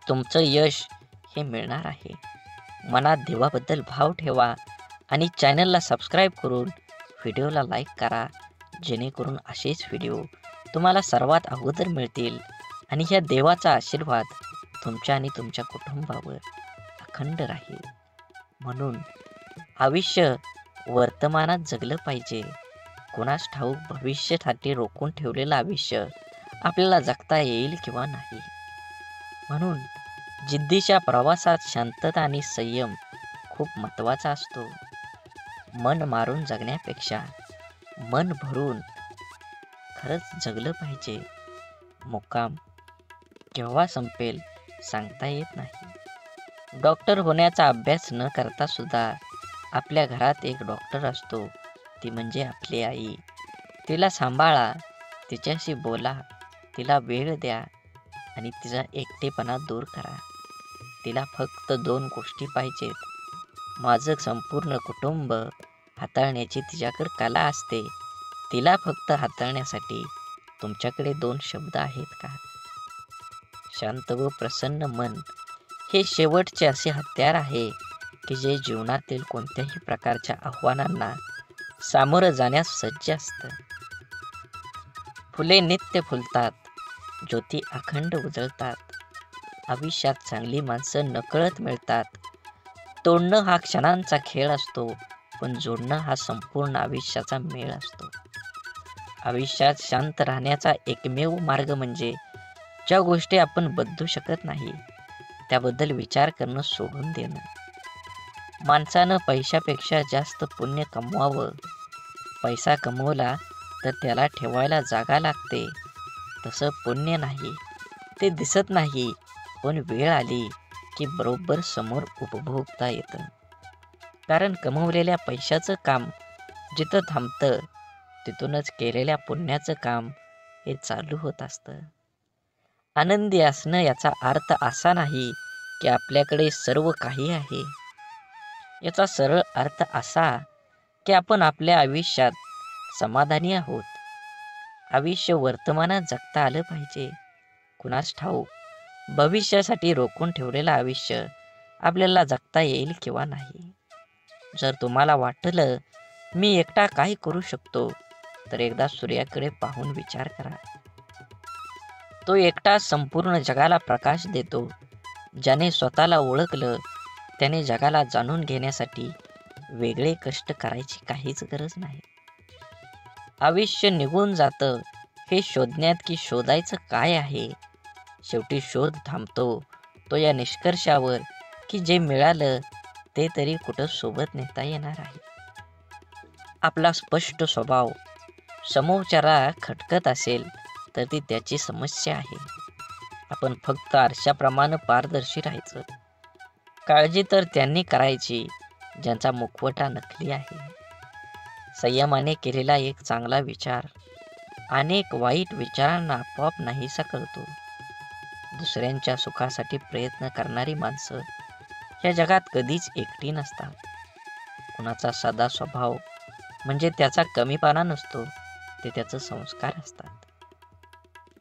तुमचं यश हे मिळणार आहे. मनात देवाबद्दल भाव ठेवा आणि चॅनलला सबस्क्राईब करून व्हिडिओला लाईक करा, जेणेकरून असेच व्हिडिओ तुम्हाला सर्वात अगोदर मिळतील आणि ह्या देवाचा आशीर्वाद तुमच्या आणि तुमच्या कुटुंबावर अखंड राहील. म्हणून आयुष्य वर्तमानात जगलं पाहिजे. कोणास ठाऊक भविष्यासाठी रोखून ठेवलेलं आयुष्य आपल्याला जगता येईल किंवा नाही. म्हणून जिद्दीच्या प्रवासात शांतता आणि संयम खूप महत्त्वाचा असतो. मन मारून जगण्यापेक्षा मन भरून खरंच जगलं पाहिजे. मुक्काम केव्हा संपेल सांगता येत नाही. डॉक्टर होण्याचा अभ्यास न करता सुद्धा आपल्या घरात एक डॉक्टर असतो, ती म्हणजे आपली आई. तिला सांभाळा, तिच्याशी बोला, तिला वेळ द्या आणि तिचा एकटेपणा दूर करा. तिला फक्त 2 गोष्टी पाहिजेत. माझं संपूर्ण कुटुंब हाताळण्याची तिच्याकडे कला असते. तिला फक्त हाताळण्यासाठी तुमच्याकडे 2 शब्द आहेत का? शांत व प्रसन्न मन हे शेवटचे असे हत्यार आहे की जे जीवनातील कोणत्याही प्रकारच्या आव्हानांना सामोरं जाण्यास सज्ज असतं. फुले नित्य फुलतात, ज्योती अखंड उजळतात. आयुष्यात चांगली माणसं नकळत मिळतात. तोडणं हा क्षणांचा खेळ असतो, पण जोडणं हा संपूर्ण आयुष्याचा मेळ असतो. आयुष्यात शांत राहण्याचा एकमेव मार्ग म्हणजे ज्या गोष्टी आपण बदलू शकत नाही त्याबद्दल विचार करणं सोडून देणं. माणसानं पैशापेक्षा जास्त पुण्य कमवावं. पैसा कमवला तर त्याला ठेवायला जागा लागते. तसं पुण्य नाही, ते दिसत नाही, पण वेळ आली की बरोबर समोर उपभोगता येतं. कारण कमवलेल्या पैशाचं काम जिथं थांबतं तिथूनच केलेल्या पुण्याचं काम हे चालू होत असतं. आनंदी असणं याचा अर्थ असा नाही की आपल्याकडे सर्व काही आहे. याचा सरळ अर्थ असा की आपण आपल्या आयुष्यात समाधानी आहोत. आयुष्य वर्तमानात जगता आलं पाहिजे. कुणास ठाऊक भविष्यासाठी रोखून ठेवलेलं आयुष्य आपल्याला जगता येईल किंवा नाही. जर तुम्हाला वाटलं मी एकटा काय करू शकतो, तर एकदा सूर्याकडे पाहून विचार करा. तो एकटा संपूर्ण जगाला प्रकाश देतो. ज्याने स्वतःला ओळखलं त्याने जगाला जाणून घेण्यासाठी वेगळे कष्ट करायची काहीच गरज नाही. आयुष्य निघून जातं हे शोधण्यात की शोधायचं काय आहे. शेवटी शोध थांबतो तो या निष्कर्षावर की जे मिळालं ते तरी कुठं सोबत नेता येणार आहे. आपला स्पष्ट स्वभाव समोरच्याला खटकत असेल तर ती त्याची समस्या आहे. आपण फक्त आरशाप्रमाणे पारदर्शी राहायचं. काळजी तर त्यांनी करायची ज्यांचा मुखवटा नकली आहे. संयमाने केलेला एक चांगला विचार अनेक वाईट विचारांना आपोआप नाहीसा करतो. दुसऱ्यांच्या सुखासाठी प्रयत्न करणारी माणसं या जगात कधीच एकटी नसतात. कुणाचा साधा स्वभाव म्हणजे त्याचा कमीपणा नसतो, ते त्याचे संस्कार असतात.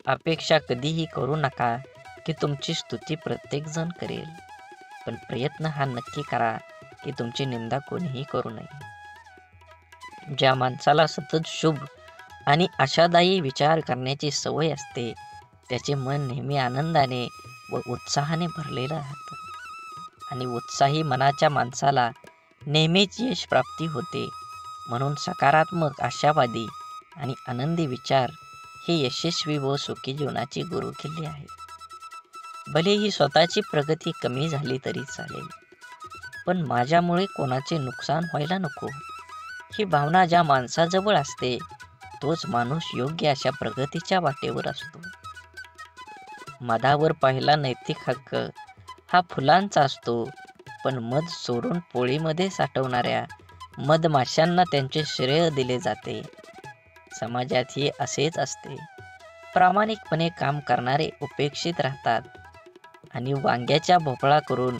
अपेक्षा कधीही करू नका की तुमची स्तुती प्रत्येकजण करेल, पण प्रयत्न हा नक्की करा की तुमची निंदा कोणीही करू नये. ज्या माणसाला सतत शुभ आणि आशादायी विचार करण्याची सवय असते त्याचे मन नेहमी आनंदाने व उत्साहाने भरलेलं राहतं. आणि उत्साही मनाच्या माणसाला नेहमीच यश प्राप्ती होते. म्हणून सकारात्मक, आशावादी आणि आनंदी विचार हे यशस्वी व सुखी जीवनाची गुरुकिल्ली आहे. भलेही स्वतःची प्रगती कमी झाली तरी चालेल, पण माझ्यामुळे कोणाचे नुकसान व्हायला नको, ही भावना ज्या माणसाजवळ असते तोच माणूस योग्य अशा प्रगतीच्या वाटेवर असतो. मधावर पहिला नैतिक हक्क हा फुलांचा असतो, पण मध चोरून पोळीमध्ये साठवणाऱ्या मधमाशांना त्यांचे श्रेय दिले जाते. समाजातही असेच असते. प्रामाणिकपणे काम करणारे उपेक्षित राहतात आणि वांग्याच्या भोपळा करून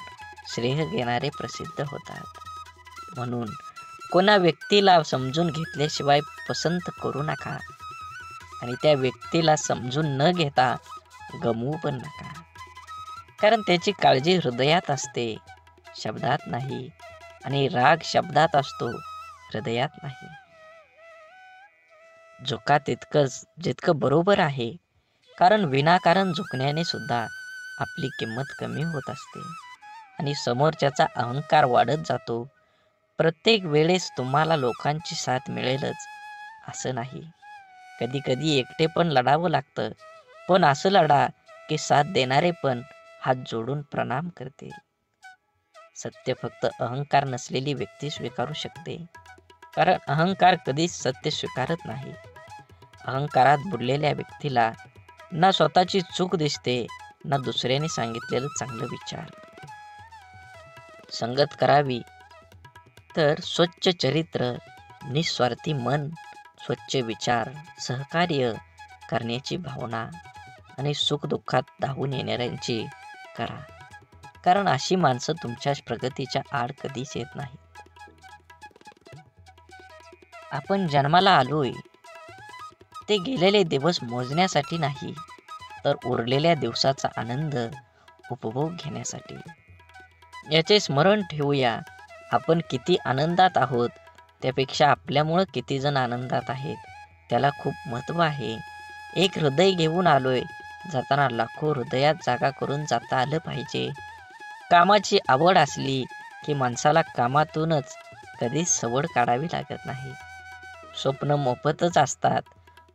श्रेय घेणारे प्रसिद्ध होतात. म्हणून कोणा व्यक्तीला समजून घेतल्याशिवाय पसंत करू नका आणि त्या व्यक्तीला समजून न घेता गमवू पण नका. कारण त्याची काळजी हृदयात असते, शब्दात नाही. आणि राग शब्दात असतो, हृदयात नाही. झुका तितकंच जितकं बरोबर आहे, कारण विनाकारण झुकण्याने सुद्धा आपली किंमत कमी होत असते आणि समोरच्याचा अहंकार वाढत जातो. प्रत्येक वेळेस तुम्हाला लोकांची साथ मिळेलच असं नाही. कधी कधी एकटे पण लढावं लागतं, पण असं लढा की साथ देणारे पण हात जोडून प्रणाम करतील. सत्य फक्त अहंकार नसलेली व्यक्ती स्वीकारू शकते, कारण अहंकार कधीच सत्य स्वीकारत नाही. अहंकारात बुडलेल्या व्यक्तीला ना स्वतःची चूक दिसते, ना दुसऱ्याने सांगितलेलं चांगलं विचार. संगत करावी तर स्वच्छ चरित्र, निस्वार्थी मन, स्वच्छ विचार, सहकार्य करण्याची भावना आणि सुखदुःखात धावून येणाऱ्यांची करा. कारण अशी माणसं तुमच्या प्रगतीच्या आड कधीच येत नाही. आपण जन्माला आलोय ते गेलेले दिवस मोजण्यासाठी नाही, तर उरलेल्या दिवसाचा आनंद उपभोग घेण्यासाठी. याचे स्मरण ठेवूया. आपण किती आनंदात आहोत त्यापेक्षा आपल्यामुळं किती जण आनंदात आहेत त्याला खूप महत्त्व आहे. एक हृदय घेऊन आलोय, जाताना लाखो हृदयात जागा करून जाता आलं पाहिजे. कामाची आवड असली की माणसाला कामातूनच कधीच सवड काढावी लागत नाही. स्वप्न मोफतच असतात,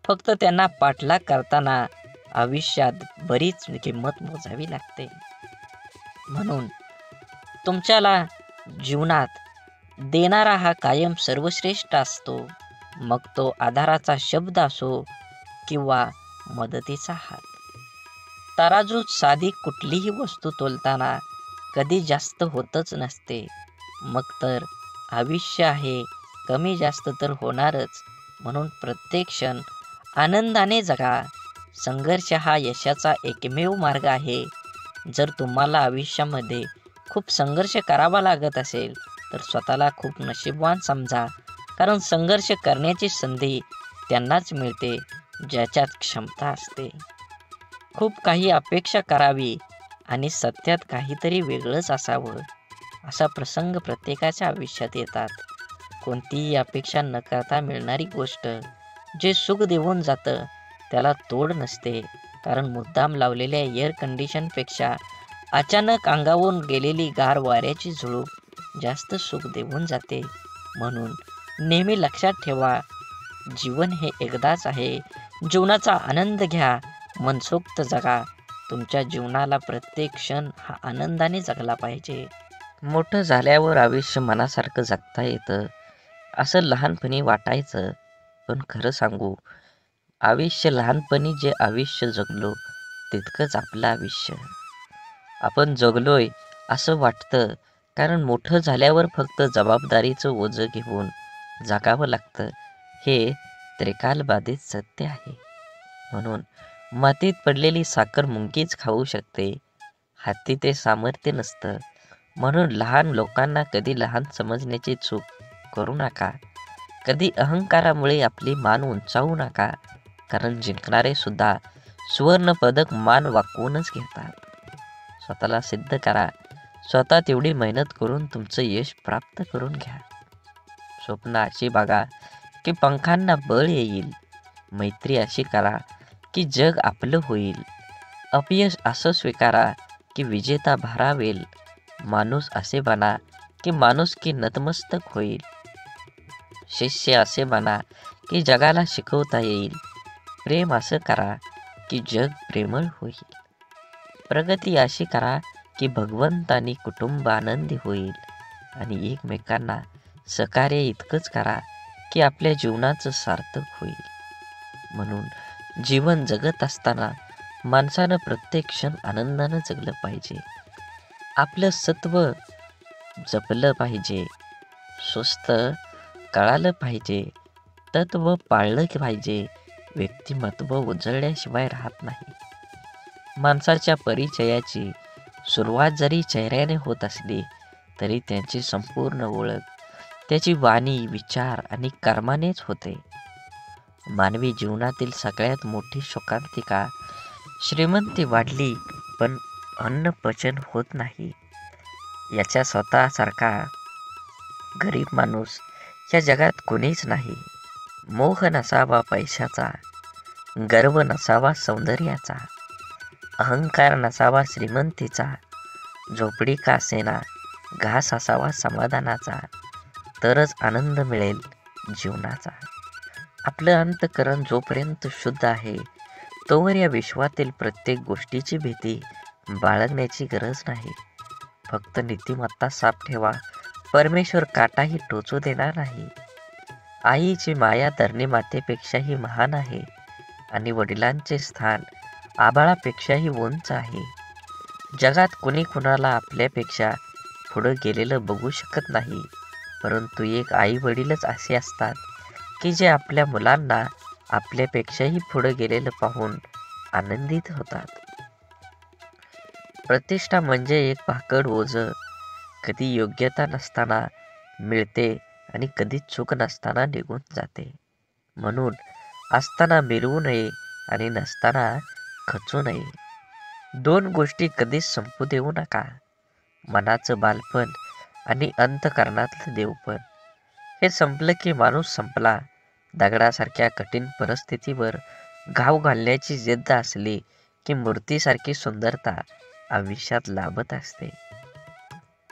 फक्त त्यांना पाठलाग करताना आयुष्यात बरीच किंमत मोजावी लागते. म्हणून तुमच्याला जीवनात देणारा हा कायम सर्वश्रेष्ठ असतो. मग तो आधाराचा शब्द असो किंवा मदतीचा हात. तराजूत साधी कुठलीही वस्तू तोलताना कधी जास्त होतच नसते. मग तर आयुष्य आहे, कमी जास्त तर होणारच. म्हणून प्रत्येक क्षण आनंदाने जगा. संघर्ष हा यशाचा एकमेव मार्ग आहे. जर तुम्हाला आयुष्यामध्ये खूप संघर्ष करावा लागत असेल तर स्वतःला खूप नशीबवान समजा, कारण संघर्ष करण्याची संधी त्यांनाच मिळते ज्याच्यात क्षमता असते. खूप काही अपेक्षा करावी आणि सत्यात काहीतरी वेगळंच असावं, असा प्रसंग प्रत्येकाच्या आयुष्यात येतात. कोणतीही अपेक्षा न करता मिळणारी गोष्ट जे सुख देऊन जातं त्याला तोड नसते. कारण मुद्दाम लावलेल्या एअर कंडिशनपेक्षा अचानक अंगावरून गेलेली गार वाऱ्याची झुळूक जास्त सुख देऊन जाते. म्हणून नेहमी लक्षात ठेवा, जीवन हे एकदाच आहे. जीवनाचा आनंद घ्या, मनसोक्त जगा. तुमच्या जीवनाला प्रत्येक क्षण हा आनंदाने जगला पाहिजे. मोठं झाल्यावर आयुष्य मनासारखं जगता येतं असं लहानपणी वाटायचं. पण खरं सांगू, लहानपणी जे आयुष्य जगलो तितकंच आपलं आयुष्य. आपण जगलोय असं वाटतं कारण मोठं झाल्यावर फक्त जबाबदारीचं ओझं घेऊन जगावं लागतं. हे त्रिकालबाधित सत्य आहे. म्हणून मातीत पडलेली साखर मुंगीच खाऊ शकते, हाती ते सामर्थ्य नसतं. म्हणून लहान लोकांना कधी लहान समजण्याची चूक करू नका. कधी अहंकारामुळे आपली मान उंचावू नका. कारण जिंकणारे सुद्धा सुवर्ण पदक मान वाकवूनच घेतात. स्वतःला सिद्ध करा. स्वतः तेवढी मेहनत करून तुमचं यश प्राप्त करून घ्या. स्वप्न अशी बघा की पंखांना बळ येईल. मैत्री अशी करा की जग आपलं होईल. अपयश असं स्वीकारा की विजेता भारावेल. माणूस असे बना की माणुसकी नतमस्तक होईल. शिष्य असे बना की जगाला शिकवता येईल. प्रेम असं करा की जग प्रेमळ होईल. प्रगती अशी करा की भगवंत आणि कुटुंब आनंदी होईल. आणि एकमेकांना सहकार्य इतकंच करा की आपल्या जीवनाचं सार्थक होईल. म्हणून जीवन जगत असताना माणसानं प्रत्येक क्षण आनंदानं जगलं पाहिजे. आपलं सत्व जपलं पाहिजे. स्वस्थ कळालं पाहिजे. तत्व पाळलं पाहिजे. व्यक्तिमत्व उजळल्याशिवाय राहत नाही. माणसाच्या परिचयाची सुरुवात जरी चेहऱ्याने होत असली तरी त्यांची संपूर्ण ओळख त्याची वाणी, विचार आणि कर्मानेच होते. मानवी जीवनातील सगळ्यात मोठी शोकांतिका श्रीमंती वाढली पण अन्न पचन होत नाही याच्या स्वतःसारखा गरीब माणूस या जगात कोणीच नाही. मोह नसावा पैशाचा, गर्व नसावा सौंदर्याचा, अहंकार नसावा श्रीमंतीचा, झोपडी का असेना घास असावा समाधानाचा, तरच आनंद मिळेल जीवनाचा. आपलं अंतःकरण जोपर्यंत शुद्ध आहे तोवर या विश्वातील प्रत्येक गोष्टीची भीती बाळगण्याची गरज नाही. फक्त नीतिमत्ता साफ ठेवा. परमेश्वर काटाही टोचू देणार नाही. आईची माया धरणी मातेपेक्षाही महान आहे आणि वडिलांचे स्थान आभाळापेक्षाही उंच आहे. जगात कुणी कुणाला आपल्यापेक्षा पुढं गेलेलं बघू शकत नाही. परंतु एक आई वडीलच असे असतात की जे आपल्या मुलांना आपल्यापेक्षाही पुढं गेलेलं पाहून आनंदित होतात. प्रतिष्ठा म्हणजे एक भाकड ओझं. कधी योग्यता नसताना मिळते आणि कधी चूक नसताना निघून जाते. म्हणून असताना मिरवू नये आणि नसताना खचू नये. दोन गोष्टी कधीच संपू देऊ नका. मनाचं बालपण आणि अंतःकरणातलं देवपण. हे संपलं की माणूस संपला. दगडासारख्या कठीण परिस्थितीवर घाव घालण्याची जिद्द असली की मूर्तीसारखी सुंदरता आयुष्यात लाभत असते.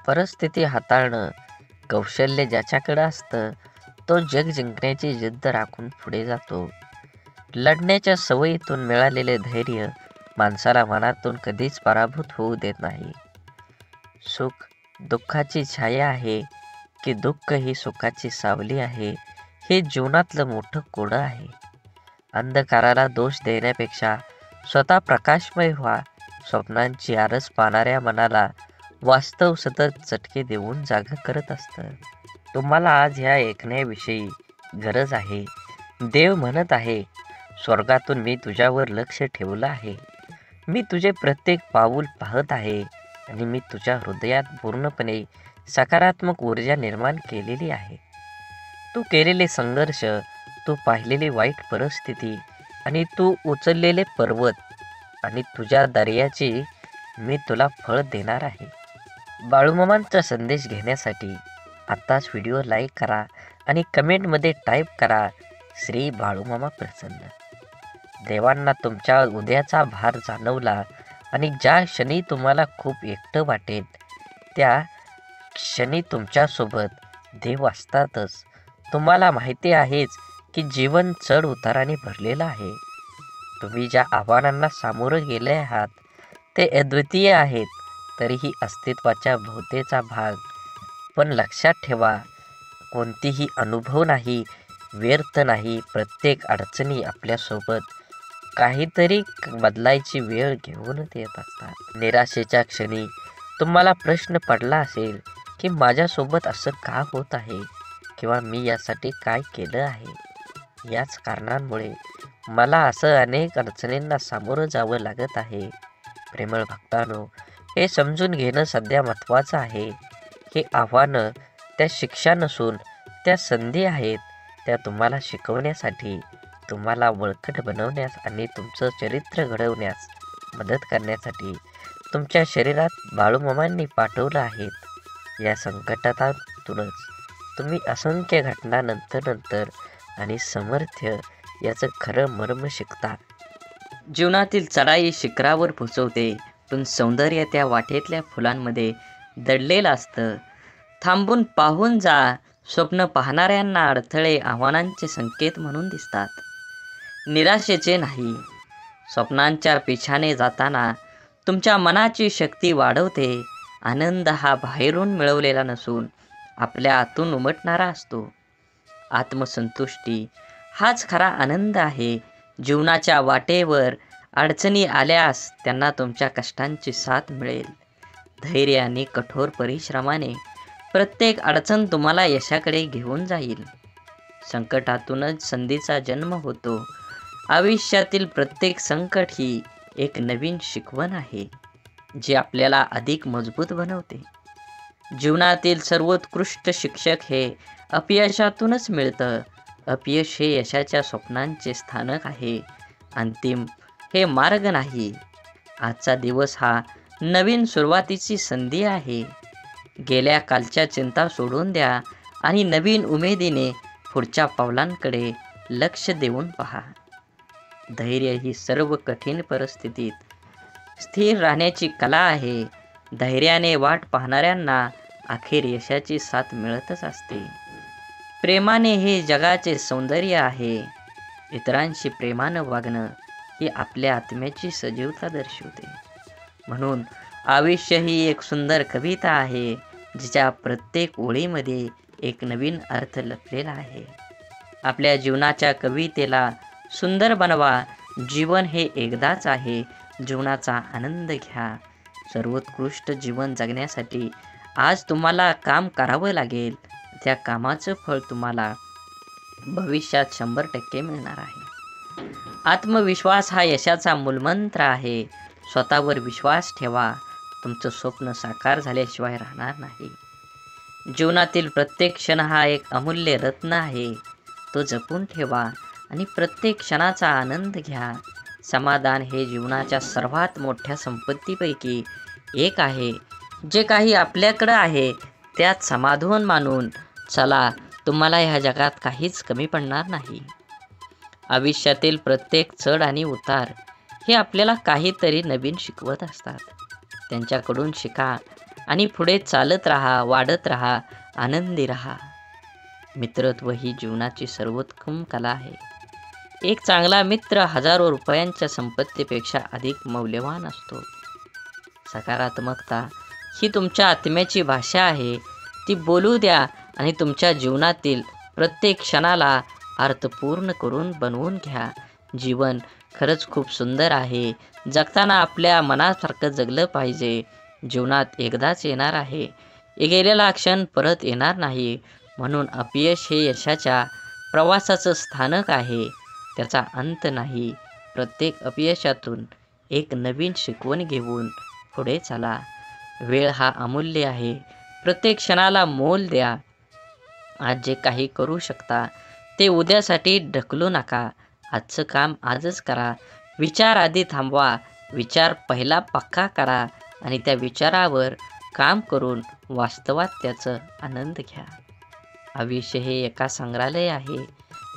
परिस्थिती हाताळणं कौशल्य ज्याच्याकडे असतं तो जग जिंकण्याची जिद्द राखून पुढे जातो. लढण्याच्या सवयीतून मिळालेले धैर्य माणसाला मनातून कधीच पराभूत होऊ देत नाही. सुख दुःखाची छाया आहे की दुःख ही सुखाची सावली आहे, हे जीवनातलं मोठं कोडं आहे. अंधकाराला दोष देण्यापेक्षा स्वतः प्रकाशमय व्हा. स्वप्नांची आरस पाहणाऱ्या मनाला वास्तव सतत चटके देऊन जागा करत असतं. तुम्हाला आज ह्या ऐकण्याविषयी गरज आहे. देव म्हणत आहे, स्वर्गातून मी तुझ्यावर लक्ष ठेवलं आहे. मी तुझे प्रत्येक पाऊल पाहत आहे आणि मी तुझ्या हृदयात पूर्णपणे सकारात्मक ऊर्जा निर्माण केलेली आहे. तू केलेले संघर्ष, तू पाहिलेली वाईट परिस्थिती आणि तू उचललेले पर्वत आणि तुझ्या दर्याची मी तुला फळ देणार आहे. बाळूमामांचा संदेश घेण्यासाठी आत्ताच व्हिडिओ लाईक करा आणि कमेंटमध्ये टाईप करा, श्री बाळूमामा प्रसन्न. देवांना तुमच्या उद्याचा भार जाणवला आणि ज्या क्षणी तुम्हाला खूप एकटं वाटेल त्या क्षणी तुमच्यासोबत देव असतातच. तुम्हाला माहिती आहेच की जीवन चढ उताराने भरलेलं आहे. तुम्ही ज्या आव्हानांना सामोरं गेले आहात ते अद्वितीय आहेत, तरीही अस्तित्वाच्या भोवतेचा भाग. पण लक्षात ठेवा, कोणतीही अनुभव नाही, व्यर्थ नाही. प्रत्येक अडचणी आपल्यासोबत काहीतरी बदलायची वेळ घेऊनच येत असतात. निराशेच्या क्षणी तुम्हाला प्रश्न पडला असेल की माझ्यासोबत असं का होत आहे किंवा मी यासाठी काय केलं आहे. याच कारणांमुळे मला असं अनेक अडचणींना सामोरं जावं लागत आहे. प्रेमळ भक्तांनो, हे समजून घेणं सध्या महत्त्वाचं आहे. हे आव्हानं त्या शिक्षा नसून त्या संधी आहेत. त्या तुम्हाला शिकवण्यासाठी, तुम्हाला बळकट बनवण्यास आणि तुमचं चरित्र घडवण्यास मदत करण्यासाठी तुमच्या शरीरात बाळूमामांनी पाठवलं आहेत. या संकटातूनच तुम्ही असंख्य घटना नंतर आणि सामर्थ्य याचं खरं मर्म शिकता. जीवनातील चढाई शिखरावर पोचवते, पण सौंदर्य त्या वाटेतल्या फुलांमध्ये दडलेलं असतं. थांबून पाहून जा. स्वप्न पाहणाऱ्यांना अडथळे आव्हानांचे संकेत म्हणून दिसतात, निराशेचे नाही. स्वप्नांच्या पिछाने जाताना तुमच्या मनाची शक्ती वाढवते. आनंद हा बाहेरून मिळवलेला नसून आपल्या आतून उमटणारा असतो. आत्मसंतुष्टी हाच खरा आनंद आहे. जीवनाच्या वाटेवर अडचणी आल्यास त्यांना तुमच्या कष्टांची साथ मिळेल. धैर्य आणि कठोर परिश्रमाने प्रत्येक अडचण तुम्हाला यशाकडे घेऊन जाईल. संकटातूनच संधीचा जन्म होतो. आयुष्यातील प्रत्येक संकट ही एक नवीन शिकवण आहे, जी आपल्याला अधिक मजबूत बनवते. जीवनातील सर्वोत्कृष्ट शिक्षक हे अपयशातूनच मिळतं. अपयश हे यशाच्या स्वप्नांचे स्थानक आहे, अंतिम हे मार्ग नाही. आजचा दिवस हा नवीन सुरुवातीची संधी आहे. गेल्या कालच्या चिंता सोडून द्या आणि नवीन उमेदीने पुढच्या पावलांकडे लक्ष देऊन पहा. धैर्य ही सर्व कठीण परिस्थितीत स्थिर राहण्याची कला आहे. धैर्याने वाट पाहणाऱ्यांना अखेर यशाची साथ मिळतच असते. प्रेमाने हे जगाचे सौंदर्य आहे. इतरांशी प्रेमानं वागणं ही आपल्या आत्म्याची सजीवता दर्शवते. म्हणून आयुष्य ही एक सुंदर कविता आहे, जिच्या प्रत्येक ओळीमध्ये एक नवीन अर्थ लपलेला आहे. आपल्या जीवनाच्या कवितेला सुंदर बनवा. जीवन हे एकदाच आहे. जीवनाचा आनंद घ्या. सर्वोत्कृष्ट जीवन जगण्यासाठी आज तुम्हाला काम करावं लागेल. त्या कामाचं फळ तुम्हाला भविष्यात 100% मिळणार आहे. आत्मविश्वास हा यशाचा मूलमंत्र आहे. स्वतःवर विश्वास ठेवा. तुमचं स्वप्न साकार झाल्याशिवाय राहणार नाही. जीवनातील प्रत्येक क्षण हा एक अमूल्य रत्न आहे. तो जपून ठेवा आणि प्रत्येक क्षणाचा आनंद घ्या. समाधान हे जीवनाच्या सर्वात मोठ्या संपत्तीपैकी एक आहे. जे काही आपल्याकडं आहे त्यात समाधान मानून चला. तुम्हाला ह्या जगात काहीच कमी पडणार नाही. आयुष्यातील प्रत्येक चढ आणि उतार हे आपल्याला काहीतरी नवीन शिकवत असतात. त्यांच्याकडून शिका आणि पुढे चालत राहा, वाढत राहा, आनंदी राहा. मित्रत्व ही जीवनाची सर्वोत्तम कला आहे. एक चांगला मित्र हजारो रुपयांच्या संपत्तीपेक्षा अधिक मौल्यवान असतो. सकारात्मकता ही तुमच्या आत्म्याची भाषा आहे. ती बोलू द्या आणि तुमच्या जीवनातील प्रत्येक क्षणाला अर्थपूर्ण करून बनवून घ्या. जीवन खरंच खूप सुंदर आहे. जगताना आपल्या मनासारखं जगलं पाहिजे. जीवनात एकदाच येणार आहे. गेलेला क्षण परत येणार नाही. म्हणून अपयश हे यशाच्या प्रवासाचं स्थानक आहे, त्याचा अंत नाही. प्रत्येक अपयशातून एक नवीन शिकवण घेऊन पुढे चला. वेळ हा अमूल्य आहे. प्रत्येक क्षणाला मोल द्या. आज जे काही करू शकता ते उद्यासाठी ढकलू नका. आजचं काम आजच करा. विचार आधी थांबवा. विचार पहिला पक्का करा आणि त्या विचारावर काम करून वास्तवात त्याचा आनंद घ्या. आयुष्य हे एका संग्रहालय आहे,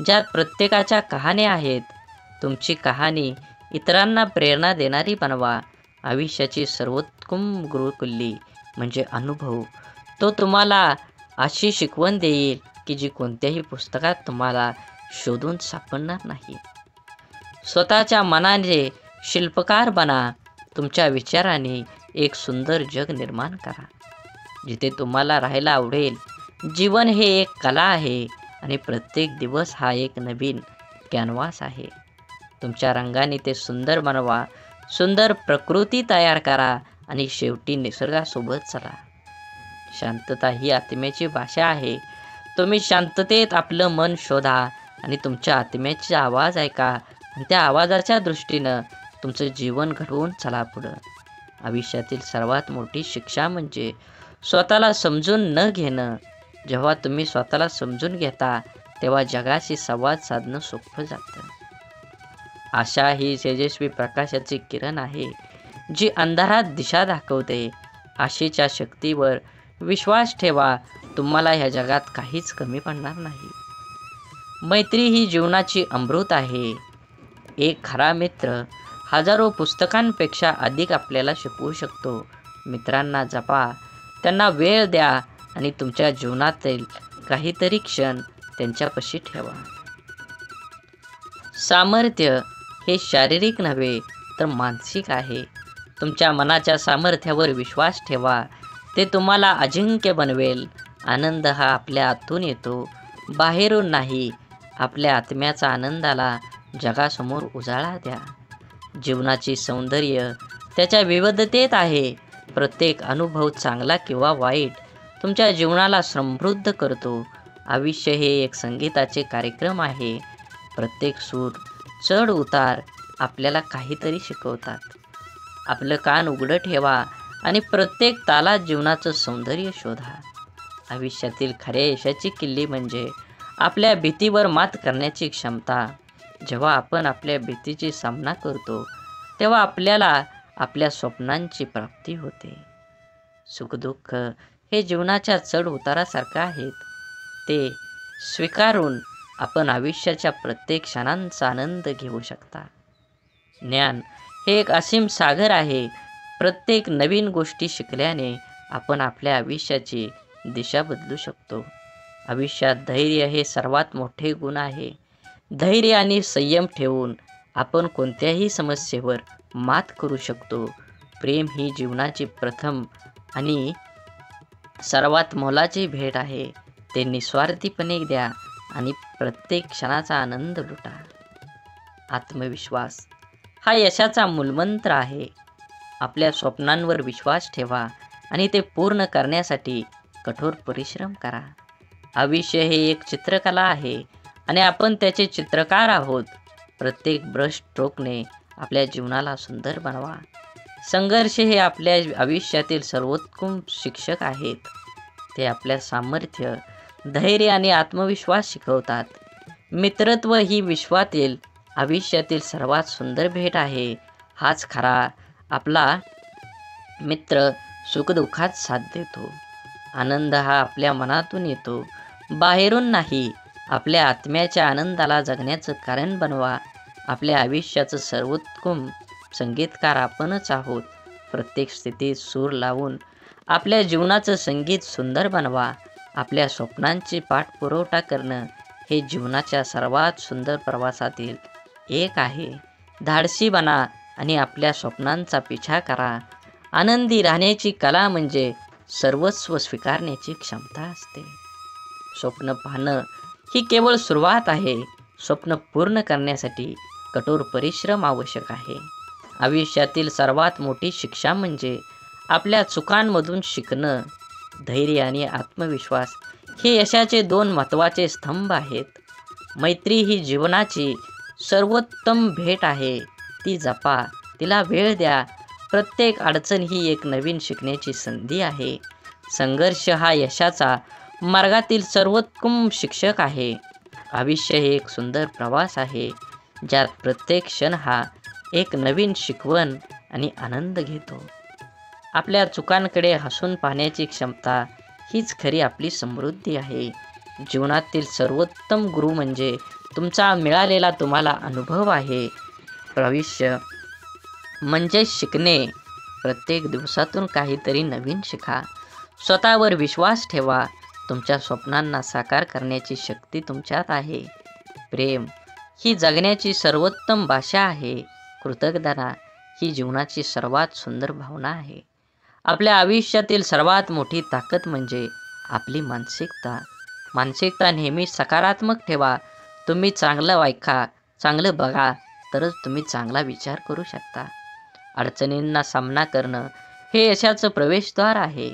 ज्यात प्रत्येकाच्या कहाण्या आहेत. तुमची कहाणी इतरांना प्रेरणा देणारी बनवा. आयुष्याची सर्वोत्तम गुरुकिल्ली म्हणजे अनुभव. तो तुम्हाला अशी शिकवण देईल की जी कोणत्याही पुस्तकात तुम्हाला शोधून सापडणार नाही. स्वतःच्या मनाने शिल्पकार बना. तुमच्या विचाराने एक सुंदर जग निर्माण करा, जिथे तुम्हाला राहायला आवडेल. जीवन हे एक कला आहे आणि प्रत्येक दिवस हा एक नवीन कॅनव्हास आहे. तुमच्या रंगाने ते सुंदर बनवा. सुंदर प्रकृती तयार करा आणि शेवटी निसर्गासोबत चला. शांतता ही आत्म्याची भाषा आहे. तुम्ही शांततेत आपलं मन शोधा आणि तुमच्या आत्म्याचा आवाज ऐका आणि त्या आवाजाच्या दृष्टीनं तुमचं जीवन घडवून चला पुढं. आयुष्यातील सर्वात मोठी शिक्षा म्हणजे स्वतःला समजून न घेणं. जेव्हा तुम्ही स्वतःला समजून घेता तेव्हा जगाशी संवाद साधणं सोपं जातं. आशा ही तेजस्वी प्रकाशाची किरण आहे, जी अंधारात दिशा दाखवते. आशेच्या शक्तीवर विश्वास ठेवा. तुम्हाला ह्या जगात काहीच कमी पडणार नाही. मैत्री ही जीवनाची अमृत आहे. एक खरा मित्र हजारो पुस्तकांपेक्षा अधिक आपल्याला शिकवू शकतो. मित्रांना जपा, त्यांना वेळ द्या आणि तुमच्या जीवनातील काहीतरी क्षण त्यांच्यापाशी ठेवा. सामर्थ्य हे शारीरिक नव्हे तर मानसिक आहे. तुमच्या मनाच्या सामर्थ्यावर विश्वास ठेवा. ते तुम्हाला अजिंक्य बनवेल. आनंद हा आपल्या आतून येतो, बाहेरून नाही. आपल्या आत्म्याचा आनंदाला जगासमोर उजाळा द्या. जीवनाची सौंदर्य त्याच्या विविधतेत आहे. प्रत्येक अनुभव चांगला किंवा वाईट तुमच्या जीवनाला समृद्ध करतो. आयुष्य हे एक संगीताचे कार्यक्रम आहे. प्रत्येक सूर, चढ उतार आपल्याला काहीतरी शिकवतात. आपलं कान उघडं ठेवा आणि प्रत्येक तालात जीवनाचं सौंदर्य शोधा. आयुष्यातील खऱ्या यशाची किल्ली म्हणजे आपल्या भीतीवर मात करण्याची क्षमता. जेव्हा आपण आपल्या भीतीची सामना करतो तेव्हा आपल्याला आपल्या स्वप्नांची प्राप्ती होते. सुखदुःख हे जीवनाच्या चढ उतारासारखं आहेत. ते स्वीकारून आपण आयुष्याच्या प्रत्येक क्षणांचा आनंद घेऊ शकता. ज्ञान हे एक असीम सागर आहे. प्रत्येक नवीन गोष्टी शिकल्याने आपण आपल्या आयुष्याची दिशा बदलू शकतो. आयुष्यात धैर्य हे सर्वात मोठे गुण आहे. धैर्य आणि संयम ठेवून आपण कोणत्याही समस्येवर मात करू शकतो. प्रेम ही जीवनाची प्रथम आणि सर्वात मोलाची भेट आहे. ते निस्वार्थीपणे द्या आणि प्रत्येक क्षणाचा आनंद लुटा. आत्मविश्वास हा यशाचा मूलमंत्र आहे. आपल्या स्वप्नांवर विश्वास ठेवा आणि ते पूर्ण करण्यासाठी कठोर परिश्रम करा. आयुष्य हे एक चित्रकला आहे आणि आपण त्याचे चित्रकार आहोत. प्रत्येक ब्रश स्ट्रोकने आपल्या जीवनाला सुंदर बनवा. संघर्ष हे आपल्या आयुष्यातील सर्वोत्तम शिक्षक आहेत. ते आपल्या सामर्थ्य, धैर्य आणि आत्मविश्वास शिकवतात. मित्रत्व ही विश्वातील आयुष्यातील सर्वात सुंदर भेट आहे. हाच खरा आपला मित्र सुखदुःखात साथ देतो. आनंद हा आपल्या मनातून येतो, बाहेरून नाही. आपल्या आत्म्याच्या आनंदाला जगण्याचं कारण बनवा. आपल्या आयुष्याचं सर्वोत्तम संगीतकार आपणच आहोत. प्रत्येक स्थितीत सूर लावून आपल्या जीवनाचं संगीत सुंदर बनवा. आपल्या स्वप्नांची पाठपुरवठा करणं हे जीवनाच्या सर्वात सुंदर प्रवासातील एक आहे. धाडसी बना आणि आपल्या स्वप्नांचा पिछा करा. आनंदी राहण्याची कला म्हणजे सर्वस्व स्वीकारण्याची क्षमता असते. स्वप्न पाहणं ही केवळ सुरुवात आहे. स्वप्न पूर्ण करण्यासाठी कठोर परिश्रम आवश्यक आहे. आयुष्यातील सर्वात मोठी शिक्षा म्हणजे आपल्या चुकांमधून शिकणं. धैर्य आणि आत्मविश्वास हे यशाचे दोन महत्त्वाचे स्तंभ आहेत. मैत्री ही जीवनाची सर्वोत्तम भेट आहे. ती जपा, तिला वेळ द्या. प्रत्येक अडचण ही एक नवीन शिकण्याची संधी आहे. संघर्ष हा यशाचा मार्गातील सर्वोत्तम शिक्षक आहे. आयुष्य हे एक सुंदर प्रवास आहे, ज्यात प्रत्येक क्षण हा एक नवीन शिकवण आणि आनंद घेतो. आपल्या चुकांकडे हसून पाहण्याची क्षमता हीच खरी आपली समृद्धी आहे. जीवनातील सर्वोत्तम गुरु म्हणजे तुमचा मिळालेला तुम्हाला अनुभव आहे. भविष्य म्हणजे शिकणे. प्रत्येक दिवसातून काहीतरी नवीन शिका. स्वतःवर विश्वास ठेवा. तुमच्या स्वप्नांना साकार करण्याची शक्ती तुमच्यात आहे. प्रेम ही जगण्याची सर्वोत्तम भाषा आहे. कृतज्ञता ही जीवनाची सर्वात सुंदर भावना आहे. आपल्या आयुष्यातील सर्वात मोठी ताकद म्हणजे आपली मानसिकता. मानसिकता नेहमी सकारात्मक ठेवा. तुम्ही चांगलं ऐका, चांगलं बघा, तरच तुम्ही चांगला विचार करू शकता. अडचणींना सामना करणं हे यशाचं प्रवेशद्वार आहे.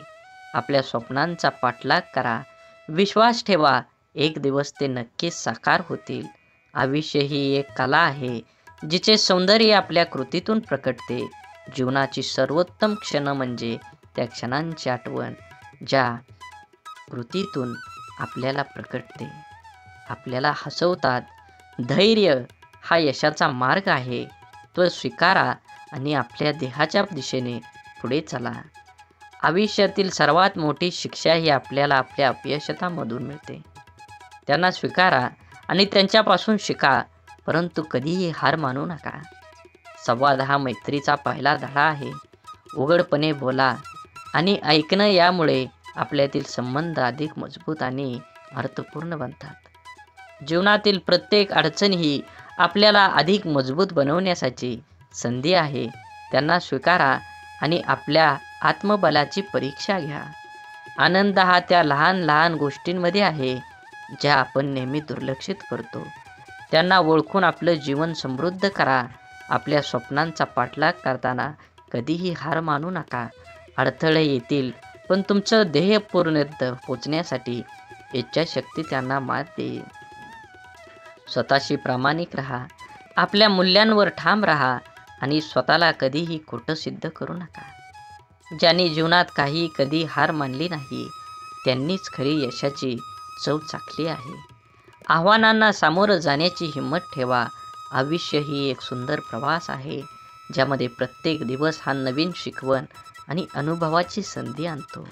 आपल्या स्वप्नांचा पाठलाग करा. विश्वास ठेवा, एक दिवस ते नक्कीच साकार होतील. आयुष्य ही एक कला आहे, जिचे सौंदर्य आपल्या कृतीतून प्रकटते. जीवनाची सर्वोत्तम क्षण म्हणजे त्या क्षणांची आठवण, ज्या कृतीतून आपल्याला प्रकटते, आपल्याला हसवतात. धैर्य हा यशाचा मार्ग आहे. तो स्वीकारा आणि आपल्या देहाच्या दिशेने पुढे चला. आयुष्यातील सर्वात मोठी शिक्षा ही आपल्याला आपल्या अपयशामधून मिळते. त्यांना स्वीकारा आणि त्यांच्यापासून शिका, परंतु कधीही हार मानू नका. संवाद हा मैत्रीचा पहिला धडा आहे. उघडपणे बोला आणि ऐकणं यामुळे आपल्यातील संबंध अधिक मजबूत आणि अर्थपूर्ण बनतात. जीवनातील प्रत्येक अडचण ही आपल्याला अधिक मजबूत बनवण्यासाठी संधी आहे. त्यांना स्वीकारा आणि आपल्या आत्मबलाची परीक्षा घ्या. आनंद हा त्या लहान लहान गोष्टींमध्ये आहे, ज्या आपण नेहमी दुर्लक्षित करतो. त्यांना ओळखून आपलं जीवन समृद्ध करा. आपल्या स्वप्नांचा पाठलाग करताना कधीही हार मानू नका. अडथळे येतील, पण तुमचं ध्येय पूर्णत पोचण्यासाठी इच्छाशक्ती त्यांना मात देईल. स्वतःशी प्रामाणिक राहा. आपल्या मूल्यांवर ठाम राहा आणि स्वतःला कधीही खोटं सिद्ध करू नका. ज्यांनी जीवनात कधी हार मानली नाही, त्यांनीच खरी यशाची चव चाखली आहे. आव्हानांना सामोरं जाण्याची हिंमत ठेवा. आयुष्य ही एक सुंदर प्रवास आहे, ज्यामध्ये प्रत्येक दिवस हा नवीन शिकवण आणि अनुभवाची संधी आणतो.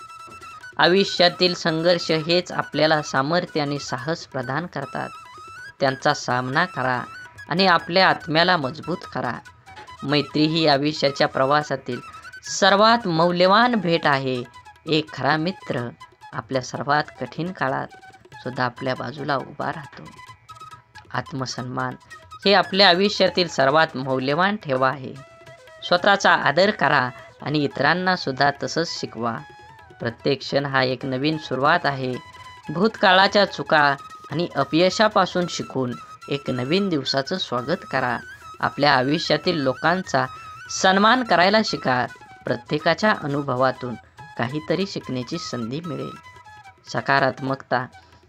आयुष्यातील संघर्ष हेच आपल्याला सामर्थ्य आणि साहस प्रदान करतात. त्यांचा सामना करा आणि आपल्या आत्म्याला मजबूत करा. मैत्री ही आयुष्याच्या प्रवासातील सर्वात मौल्यवान भेट आहे. एक खरा मित्र आपल्या सर्वात कठीण काळात सुद्धा आपल्या बाजूला उभा राहतो. आत्मसन्मान हे आपल्या आयुष्यातील सर्वात मौल्यवान ठेवा आहे. स्वतःचा आदर करा आणि इतरांना सुद्धा तसंच शिकवा. प्रत्येक क्षण हा एक नवीन सुरुवात आहे. भूतकाळाच्या चुका आणि अपयशापासून शिकून एक नवीन दिवसाचं स्वागत करा. आपल्या आयुष्यातील लोकांचा सन्मान करायला शिका. प्रत्येकाच्या अनुभवातून काहीतरी शिकण्याची संधी मिळेल. सकारात्मकता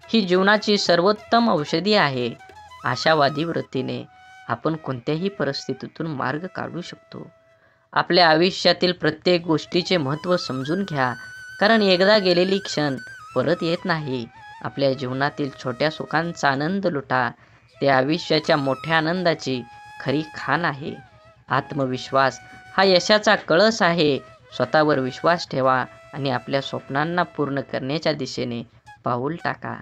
ही जीवनाची सर्वोत्तम औषधी आहे. आशावादी वृत्तीने आपण कोणत्याही परिस्थितीतून मार्ग काढू शकतो. आपल्या आयुष्यातील प्रत्येक गोष्टीचे महत्त्व समजून घ्या, कारण एकदा गेलेली क्षण परत येत नाही. आपल्या जीवनातील छोट्या सुखांचा आनंद लुटा. ते आयुष्याच्या मोठ्या आनंदाची खरी खाण आहे. आत्मविश्वास हा यशाचा कळस आहे. स्वतःवर विश्वास ठेवा आणि आपल्या स्वप्नांना पूर्ण करण्याच्या दिशेने पाऊल टाका.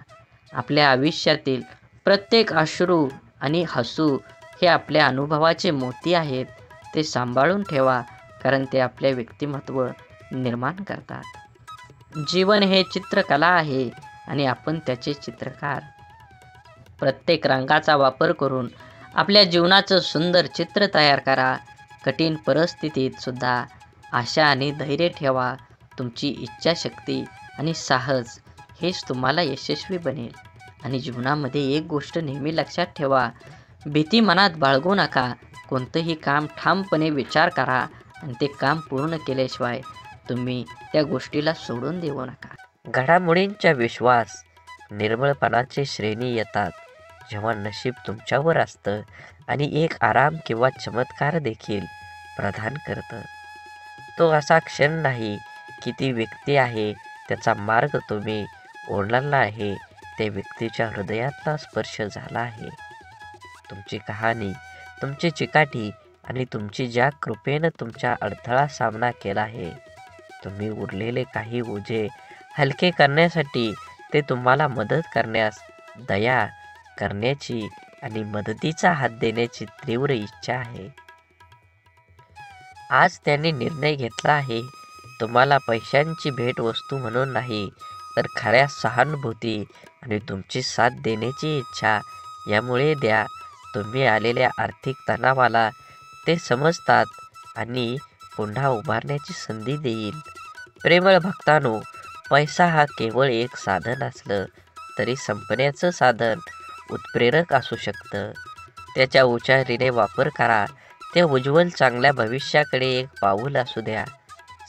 आपल्या आयुष्यातील प्रत्येक अश्रू आणि हसू हे आपल्या अनुभवाचे मोती आहेत. ते सांभाळून ठेवा, कारण ते आपले व्यक्तिमत्व निर्माण करतात. जीवन हे चित्रकला आहे आणि आपण त्याचे चित्रकार. प्रत्येक रंगाचा वापर करून आपल्या जीवनाचं सुंदर चित्र तयार करा. कठीण परिस्थितीत सुद्धा आशा आणि धैर्य ठेवा. तुमची इच्छाशक्ती आणि साहस हेच तुम्हाला यशस्वी बनेल. आणि जीवनामध्ये एक गोष्ट नेहमी लक्षात ठेवा, भीती मनात बाळगू नका. कोणतंही काम ठामपणे विचार करा आणि ते काम पूर्ण केल्याशिवाय तुम्ही त्या गोष्टीला सोडून देऊ नका. घडामोडींचा विश्वास निर्मळपणाचे श्रेणी येतात जेव्हा नशीब तुमच्यावर असतं आणि एक आराम किंवा चमत्कार देखील प्रदान करतं. तो असा क्षण नाही की ती व्यक्ती आहे, त्याचा मार्ग तुम्ही ओलांडला आहे, त्या व्यक्तीच्या हृदयातला स्पर्श झाला आहे. तुमची कहाणी तुमची चिकाटी आणि तुमची ज्या कृपेनं तुमच्या अडथळा सामना केला आहे, तुम्ही उरलेले काही ओझे हलके करण्यासाठी ते तुम्हाला मदत करण्यास, दया करण्याची आणि मदतीचा हात देण्याची तीव्र इच्छा आहे. आज त्यांनी निर्णय घेतला आहे, तुम्हाला पैशांची भेटवस्तू म्हणून नाही, तर खऱ्या सहानुभूती आणि तुमची साथ देण्याची इच्छा यामुळे द्या. तुम्ही आलेल्या आर्थिक तणावाला ते समजतात आणि पुन्हा उभारण्याची संधी देईल. प्रेमळ भक्तांनो, पैसा हा केवळ एक साधन असलं तरी संपण्याचं साधन उत्प्रेरक असू शकतं. त्याच्या हुशारीने वापर करा. ते उज्ज्वल चांगल्या भविष्याकडे एक पाऊल असू द्या.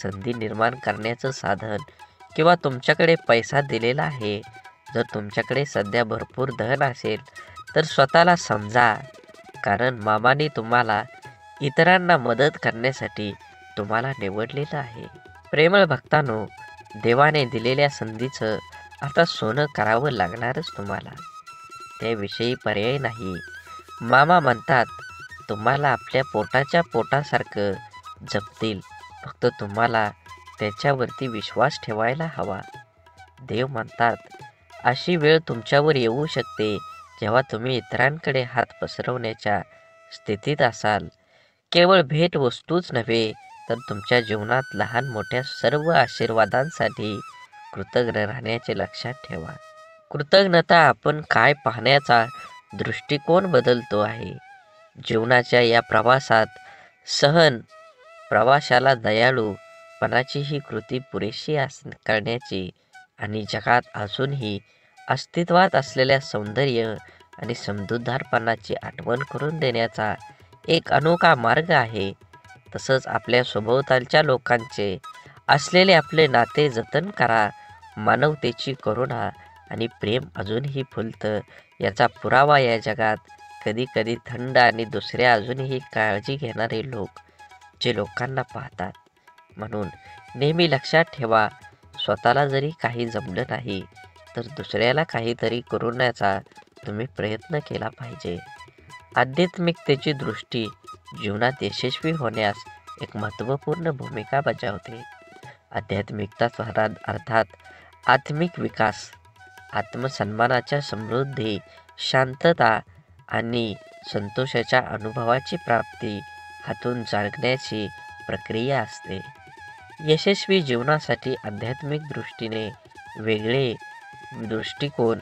संधी निर्माण करण्याचं साधन किंवा तुमच्याकडे पैसा दिलेला आहे. जर तुमच्याकडे सध्या भरपूर धन असेल तर स्वतःला समजा, कारण मामाने तुम्हाला इतरांना मदत करण्यासाठी तुम्हाला निवडलेलं आहे. प्रेमळ भक्तांनो, देवाने दिलेल्या संधीचं आता सोनं करावं लागणारच तुम्हाला. त्याविषयी पर्याय नाही. मामा म्हणतात, तुम्हाला आपल्या पोटाच्या पोटासारखं जपतील, फक्त तुम्हाला त्याच्यावरती विश्वास ठेवायला हवा. देव म्हणतात, अशी वेळ तुमच्यावर येऊ शकते जेव्हा तुम्ही इतरांकडे हात पसरवण्याच्या स्थितीत असाल. केवळ भेटवस्तूच नव्हे तर तुमच्या जीवनात लहान मोठ्या सर्व आशीर्वादांसाठी कृतज्ञ राहण्याचे लक्षात ठेवा. कृतज्ञता आपण काय पाहण्याचा दृष्टिकोन बदलतो आहे. जीवनाच्या या प्रवासात प्रवाशाला दयाळूपणाची ही कृती पुरेशी करण्याची आणि जगात अजूनही अस्तित्वात असलेल्या सौंदर्य आणि समजूतदारपणाची आठवण करून देण्याचा एक अनोखा मार्ग आहे. तसंच आपल्या सभोवतालच्या लोकांचे असलेले आपले नाते जतन करा. मानवतेची करुणा आणि प्रेम अजूनही फुलतं याचा पुरावा या जगात कधी कधी थंड आणि दुसऱ्या अजूनही काळजी घेणारे लोक जे लोकांना पाहतात. म्हणून नेहमी लक्षात ठेवा, स्वतःला जरी काही जमलं नाही तर दुसऱ्याला काहीतरी करण्याचा तुम्ही प्रयत्न केला पाहिजे. आध्यात्मिकतेची दृष्टी जीवनात यशस्वी होण्यास एक महत्त्वपूर्ण भूमिका बजावते. आध्यात्मिकता अर्थात आत्मिक विकास, आत्मसन्मानाच्या समृद्धी, शांतता आणि संतोषाच्या अनुभवाची प्राप्ती हातून जागण्याची प्रक्रिया असते. यशस्वी जीवनासाठी आध्यात्मिक दृष्टीने वेगळे दृष्टिकोन,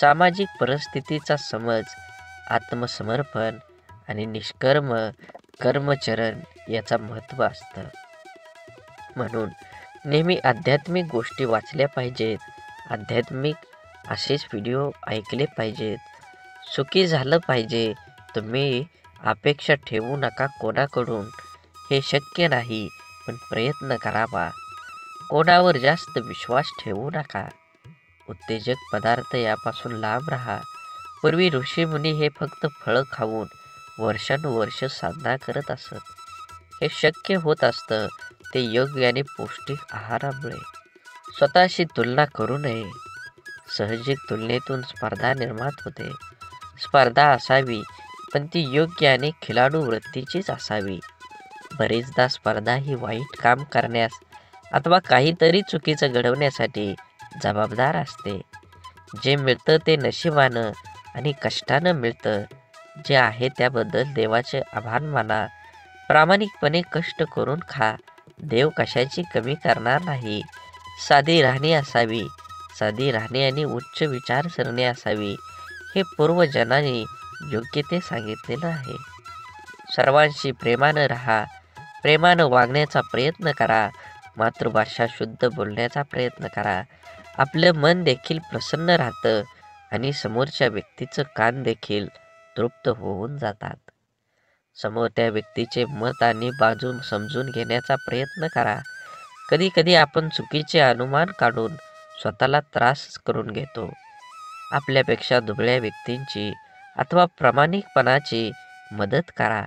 सामाजिक परिस्थितीचा समज, आत्मसमर्पण आणि निष्कर्म कर्मचरण याचा महत्त्व असतं. म्हणून नेहमी आध्यात्मिक गोष्टी वाचल्या पाहिजेत. आध्यात्मिक असेच व्हिडिओ ऐकले पाहिजेत. सुखी झालं पाहिजे. तुम्ही अपेक्षा ठेवू नका कोणाकडून. हे शक्य नाही, पण प्रयत्न करावा. कोणावर जास्त विश्वास ठेवू नका. उत्तेजक पदार्थ यापासून लांब राहा. पूर्वी ऋषीमुनी हे फक्त फळं खाऊन वर्षानुवर्ष साधना करत असत. हे शक्य होत असतं ते योग्य आणि पौष्टिक आहारामुळे. स्वतःशी तुलना करू नये. साहजिक तुलनेतून स्पर्धा निर्माण होते. स्पर्धा असावी, पण ती योग्य आणि खिलाडू वृत्तीचीच असावी. बरेचदा स्पर्धा ही वाईट काम करण्यास अथवा काहीतरी चुकीचं घडवण्यासाठी जबाबदार असते. जे मिळतं ते नशिबानं आणि कष्टानं मिळतं. जे आहे त्याबद्दल देवाचे आभार माना. प्रामाणिकपणे कष्ट करून खा. देव कशाची कमी करणार नाही. साधी राहणी असावी. साधी राहणी आणि उच्च विचारसरणी असावी. हे पूर्वजनांनी योग्य ते सांगितलेलं आहे. सर्वांशी प्रेमानं राहा. प्रेमानं वागण्याचा प्रयत्न करा. मातृभाषा शुद्ध बोलण्याचा प्रयत्न करा. आपलं मन देखील प्रसन्न राहतं आणि समोरच्या व्यक्तीचं कान देखील तृप्त होऊन जातात. समोरच्या व्यक्तीचे मत आणि बाजू समजून घेण्याचा प्रयत्न करा. कधी कधी आपण चुकीचे अनुमान काढून स्वतःला त्रास करून घेतो. आपल्यापेक्षा दुबळ्या व्यक्तींची अथवा प्रामाणिकपणाची मदत करा.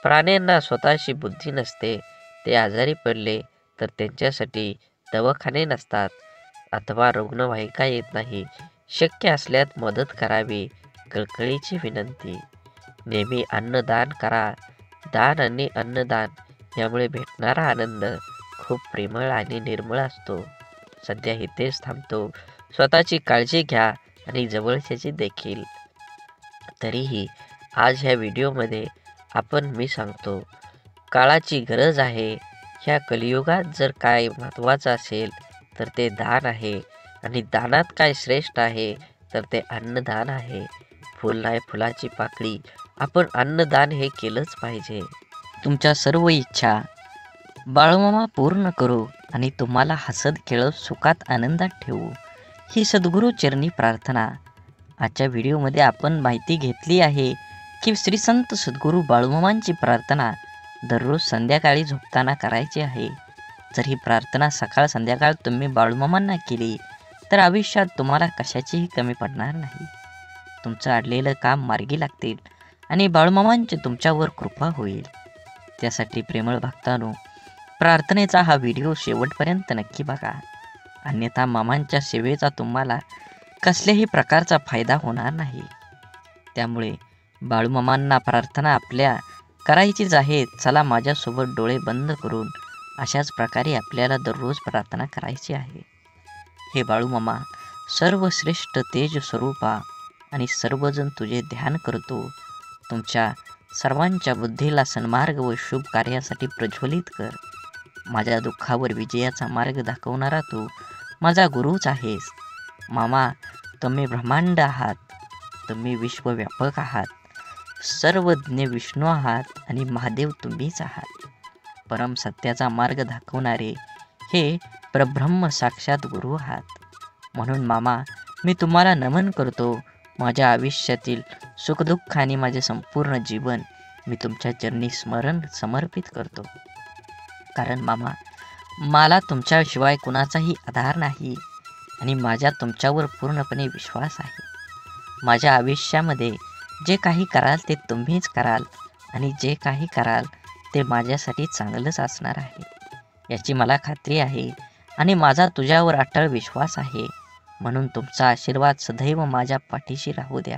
प्राण्यांना स्वतःची बुद्धी नसते. ते आजारी पडले तर त्यांच्यासाठी दवाखाने नसतात अथवा रुग्णवाहिका येत नाही. शक्य असल्यास मदत करावी. कळकळीची विनंती. नेहमी अन्नदान करा. दान आणि अन्नदान यामुळे भेटणारा आनंद खूप प्रेमळ आणि निर्मळ असतो. सध्या इथेच थांबतो. स्वतःची काळजी घ्या आणि जवळच्याची देखील. तरीही आज ह्या व्हिडिओमध्ये मी सांगतो, काळाची गरज आहे. ह्या कलियुगात जर काय महत्त्वाचं असेल तर ते दान आहे. आणि दानात काय श्रेष्ठ आहे तर ते अन्नदान आहे. फुल नाही फुलाची पाकळी, आपण अन्नदान हे केलंच पाहिजे. तुमच्या सर्व इच्छा बाळूमामा पूर्ण करू आणि तुम्हाला हसत खेळत सुखात आनंदात ठेवू, ही सद्गुरू चरणी प्रार्थना. आजच्या व्हिडिओमध्ये आपण माहिती घेतली आहे की श्री संत सद्गुरू बाळूमामांची प्रार्थना दररोज संध्याकाळी झोपताना करायची आहे. जर ही प्रार्थना सकाळ संध्याकाळ तुम्ही बाळूमामांना केली तर आयुष्यात तुम्हाला कशाचीही कमी पडणार नाही. तुमचं अडलेलं काम मार्गी लागतील आणि बाळूमामांची तुमच्यावर कृपा होईल. त्यासाठी प्रेमळ भक्तांनो, प्रार्थनेचा हा व्हिडिओ शेवटपर्यंत नक्की बघा, अन्यथा मामांच्या सेवेचा तुम्हाला कसल्याही प्रकारचा फायदा होणार नाही. त्यामुळे बाळूमामांना प्रार्थना आपल्या करायचीच आहे. चला माझ्यासोबत डोळे बंद करून अशाच प्रकारे आपल्याला दररोज प्रार्थना करायची आहे. हे बाळूमामा, सर्वश्रेष्ठ तेज स्वरूपा आणि सर्वजण तुझे ध्यान करतो. तुमच्या सर्वांच्या बुद्धीला सन्मार्ग व शुभ कार्यासाठी प्रज्वलित कर. माझ्या दुःखावर विजयाचा मार्ग दाखवणारा तू माझा गुरुच आहेस. मामा, तुम्ही ब्रह्मांड आहात, तुम्ही विश्वव्यापक आहात, सर्वज्ञ विष्णू आहात आणि महादेव तुम्हीच आहात. परम सत्याचा मार्ग दाखवणारे हे परब्रह्म साक्षात गुरु आहात. म्हणून मामा, मी तुम्हाला नमन करतो. माझ्या आयुष्यातील सुखदुःख आणि माझे संपूर्ण जीवन मी तुमच्या चरणी समर्पित करतो. कारण मामा, मला तुमच्याशिवाय कुणाचाही आधार नाही आणि माझ्या तुमच्यावर पूर्णपणे विश्वास आहे. माझ्या आयुष्यामध्ये जे काही कराल ते तुम्हीच कराल आणि जे काही कराल ते माझ्यासाठी चांगलंच असणार आहे, याची मला खात्री आहे आणि माझा तुझ्यावर अटळ विश्वास आहे. म्हणून तुमचा आशीर्वाद सदैव माझ्या पाठीशी राहू द्या.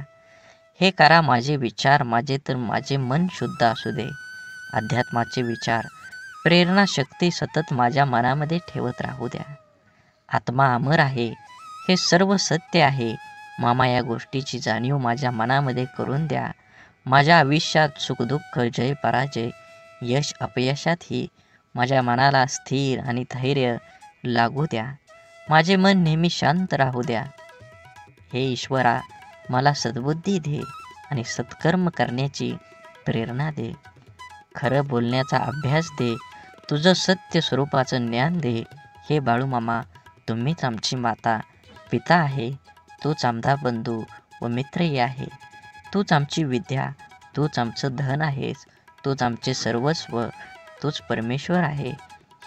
हे करा माझे विचार, माझे मन शुद्ध असू दे. अध्यात्माचे विचार, प्रेरणा शक्ती सतत माझ्या मनामध्ये ठेवत राहू द्या. आत्मा अमर आहे, हे सर्व सत्य आहे. मामा, या गोष्टीची जाणीव माझ्या मनामध्ये करून द्या. माझ्या आयुष्यात सुखदुःख, जय पराजय, यश अपयशातही माझ्या मनाला स्थिर आणि धैर्य लागू द्या. माझे मन नेहमी शांत राहू द्या. हे ईश्वरा, मला सद्बुद्धी दे आणि सत्कर्म करण्याची प्रेरणा दे. खरं बोलण्याचा अभ्यास दे. तुझं सत्य स्वरूपाचं ज्ञान दे. हे बाळूमामा, तुम्हीच आमची माता पिता आहे. तूच आमचा बंधू व मित्रही आहे. तूच आमची विद्या, तूच आमचं धन आहेस. तूच आमचे सर्वस्व, तूच परमेश्वर आहे.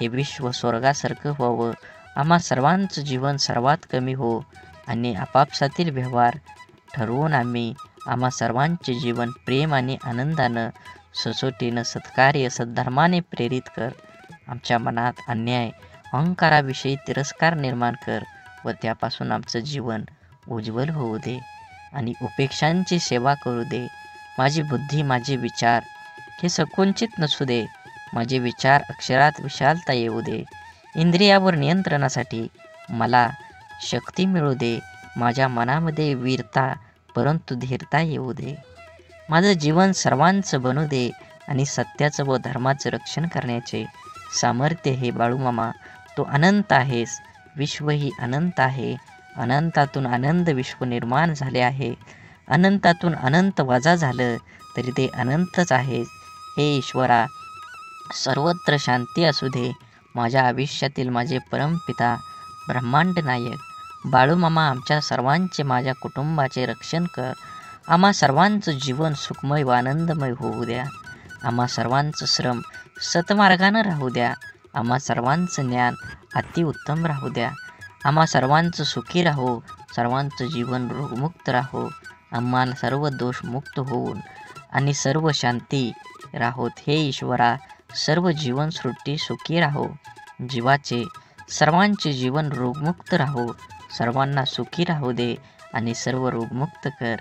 हे विश्व स्वर्गासारखं व्हावं, आम्हा सर्वांचं जीवन सर्वात कमी हो आणि आपापसातील व्यवहार ठरवून आम्हा सर्वांचे जीवन प्रेम आणि आनंदानं, सचोटीनं, सत्कार्य, सद्धर्माने प्रेरित कर. आमच्या मनात अन्याय, अहंकाराविषयी तिरस्कार निर्माण कर व त्यापासून आमचं जीवन उज्ज्वल होऊ दे आणि उपेक्षांची सेवा करू दे. माझी बुद्धी, माझे विचार हे संकुचित नसू दे. माझे विचार अक्षरात विशालता येऊ दे. इंद्रियावर नियंत्रणासाठी मला शक्ती मिळू दे. माझ्या मनामध्ये वीरता परंतु धीरता येऊ दे. माझं जीवन सर्वांचं बनू दे आणि सत्याचं व धर्माचं रक्षण करण्याचे सामर्थ्य. हे बाळूमामा, तू अनंत आहेस, विश्वही अनंत आहे. अनंतातून आनंद विश्व निर्माण झाले आहे. अनंतातून अनंत वजा झालं तरी ते अनंतच आहे. हे ईश्वरा, सर्वत्र शांती असू दे. माझ्या आयुष्यातील माझे परमपिता ब्रह्मांड नायक बाळूमामा, आमच्या सर्वांचे, माझ्या कुटुंबाचे रक्षण कर. आम्हा सर्वांचं जीवन सुखमय व आनंदमय होऊ द्या. आम्हा सर्वांचं श्रम सतमार्गानं राहू द्या. आम्हा सर्वांचं ज्ञान अतिउत्तम राहू द्या. आम्हा सर्वांचं सुखी राहो, सर्वांचं जीवन रोगमुक्त राहो. आम्हाला सर्व दोषमुक्त होऊन आणि सर्व शांती राहोत. हे ईश्वरा, सर्व जीवनसृष्टी सुखी राहो. जीवाचे सर्वांचे जीवन रोगमुक्त राहो. सर्वांना सुखी राहू दे आणि सर्व रोगमुक्त कर.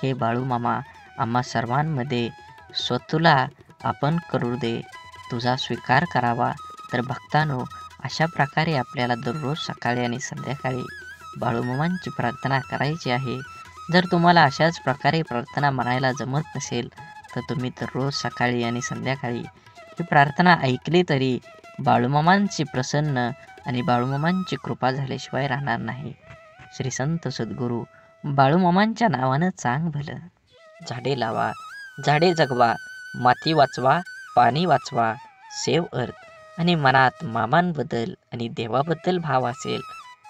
हे बाळूमामा, आम्हा सर्वांमध्ये स्वतःला आपण करू दे, तुझा स्वीकार करावा. तर भक्तांनो, अशा प्रकारे आपल्याला दररोज सकाळी आणि संध्याकाळी बाळूमामांची प्रार्थना करायची आहे. जर तुम्हाला अशाच प्रकारे प्रार्थना म्हणायला जमत नसेल तर तुम्ही दररोज सकाळी आणि संध्याकाळी ही प्रार्थना ऐकली तरी बाळूमामांची प्रसन्न आणि बाळूमामांची कृपा झाल्याशिवाय राहणार नाही. श्री संत सद्गुरू बाळूमामांच्या नावानं चांग भलं. झाडे लावा, झाडे जगवा, माती वाचवा, पाणी वाचवा, सेव्ह अर्थ. आणि मनात मामांबद्दल आणि देवाबद्दल भाव असेल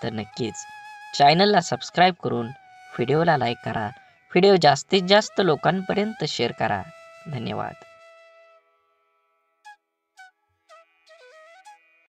तर नक्कीच चॅनलला सबस्क्राईब करून व्हिडिओला लाईक करा. व्हिडिओ जास्तीत जास्त लोकांपर्यंत शेअर करा. धन्यवाद.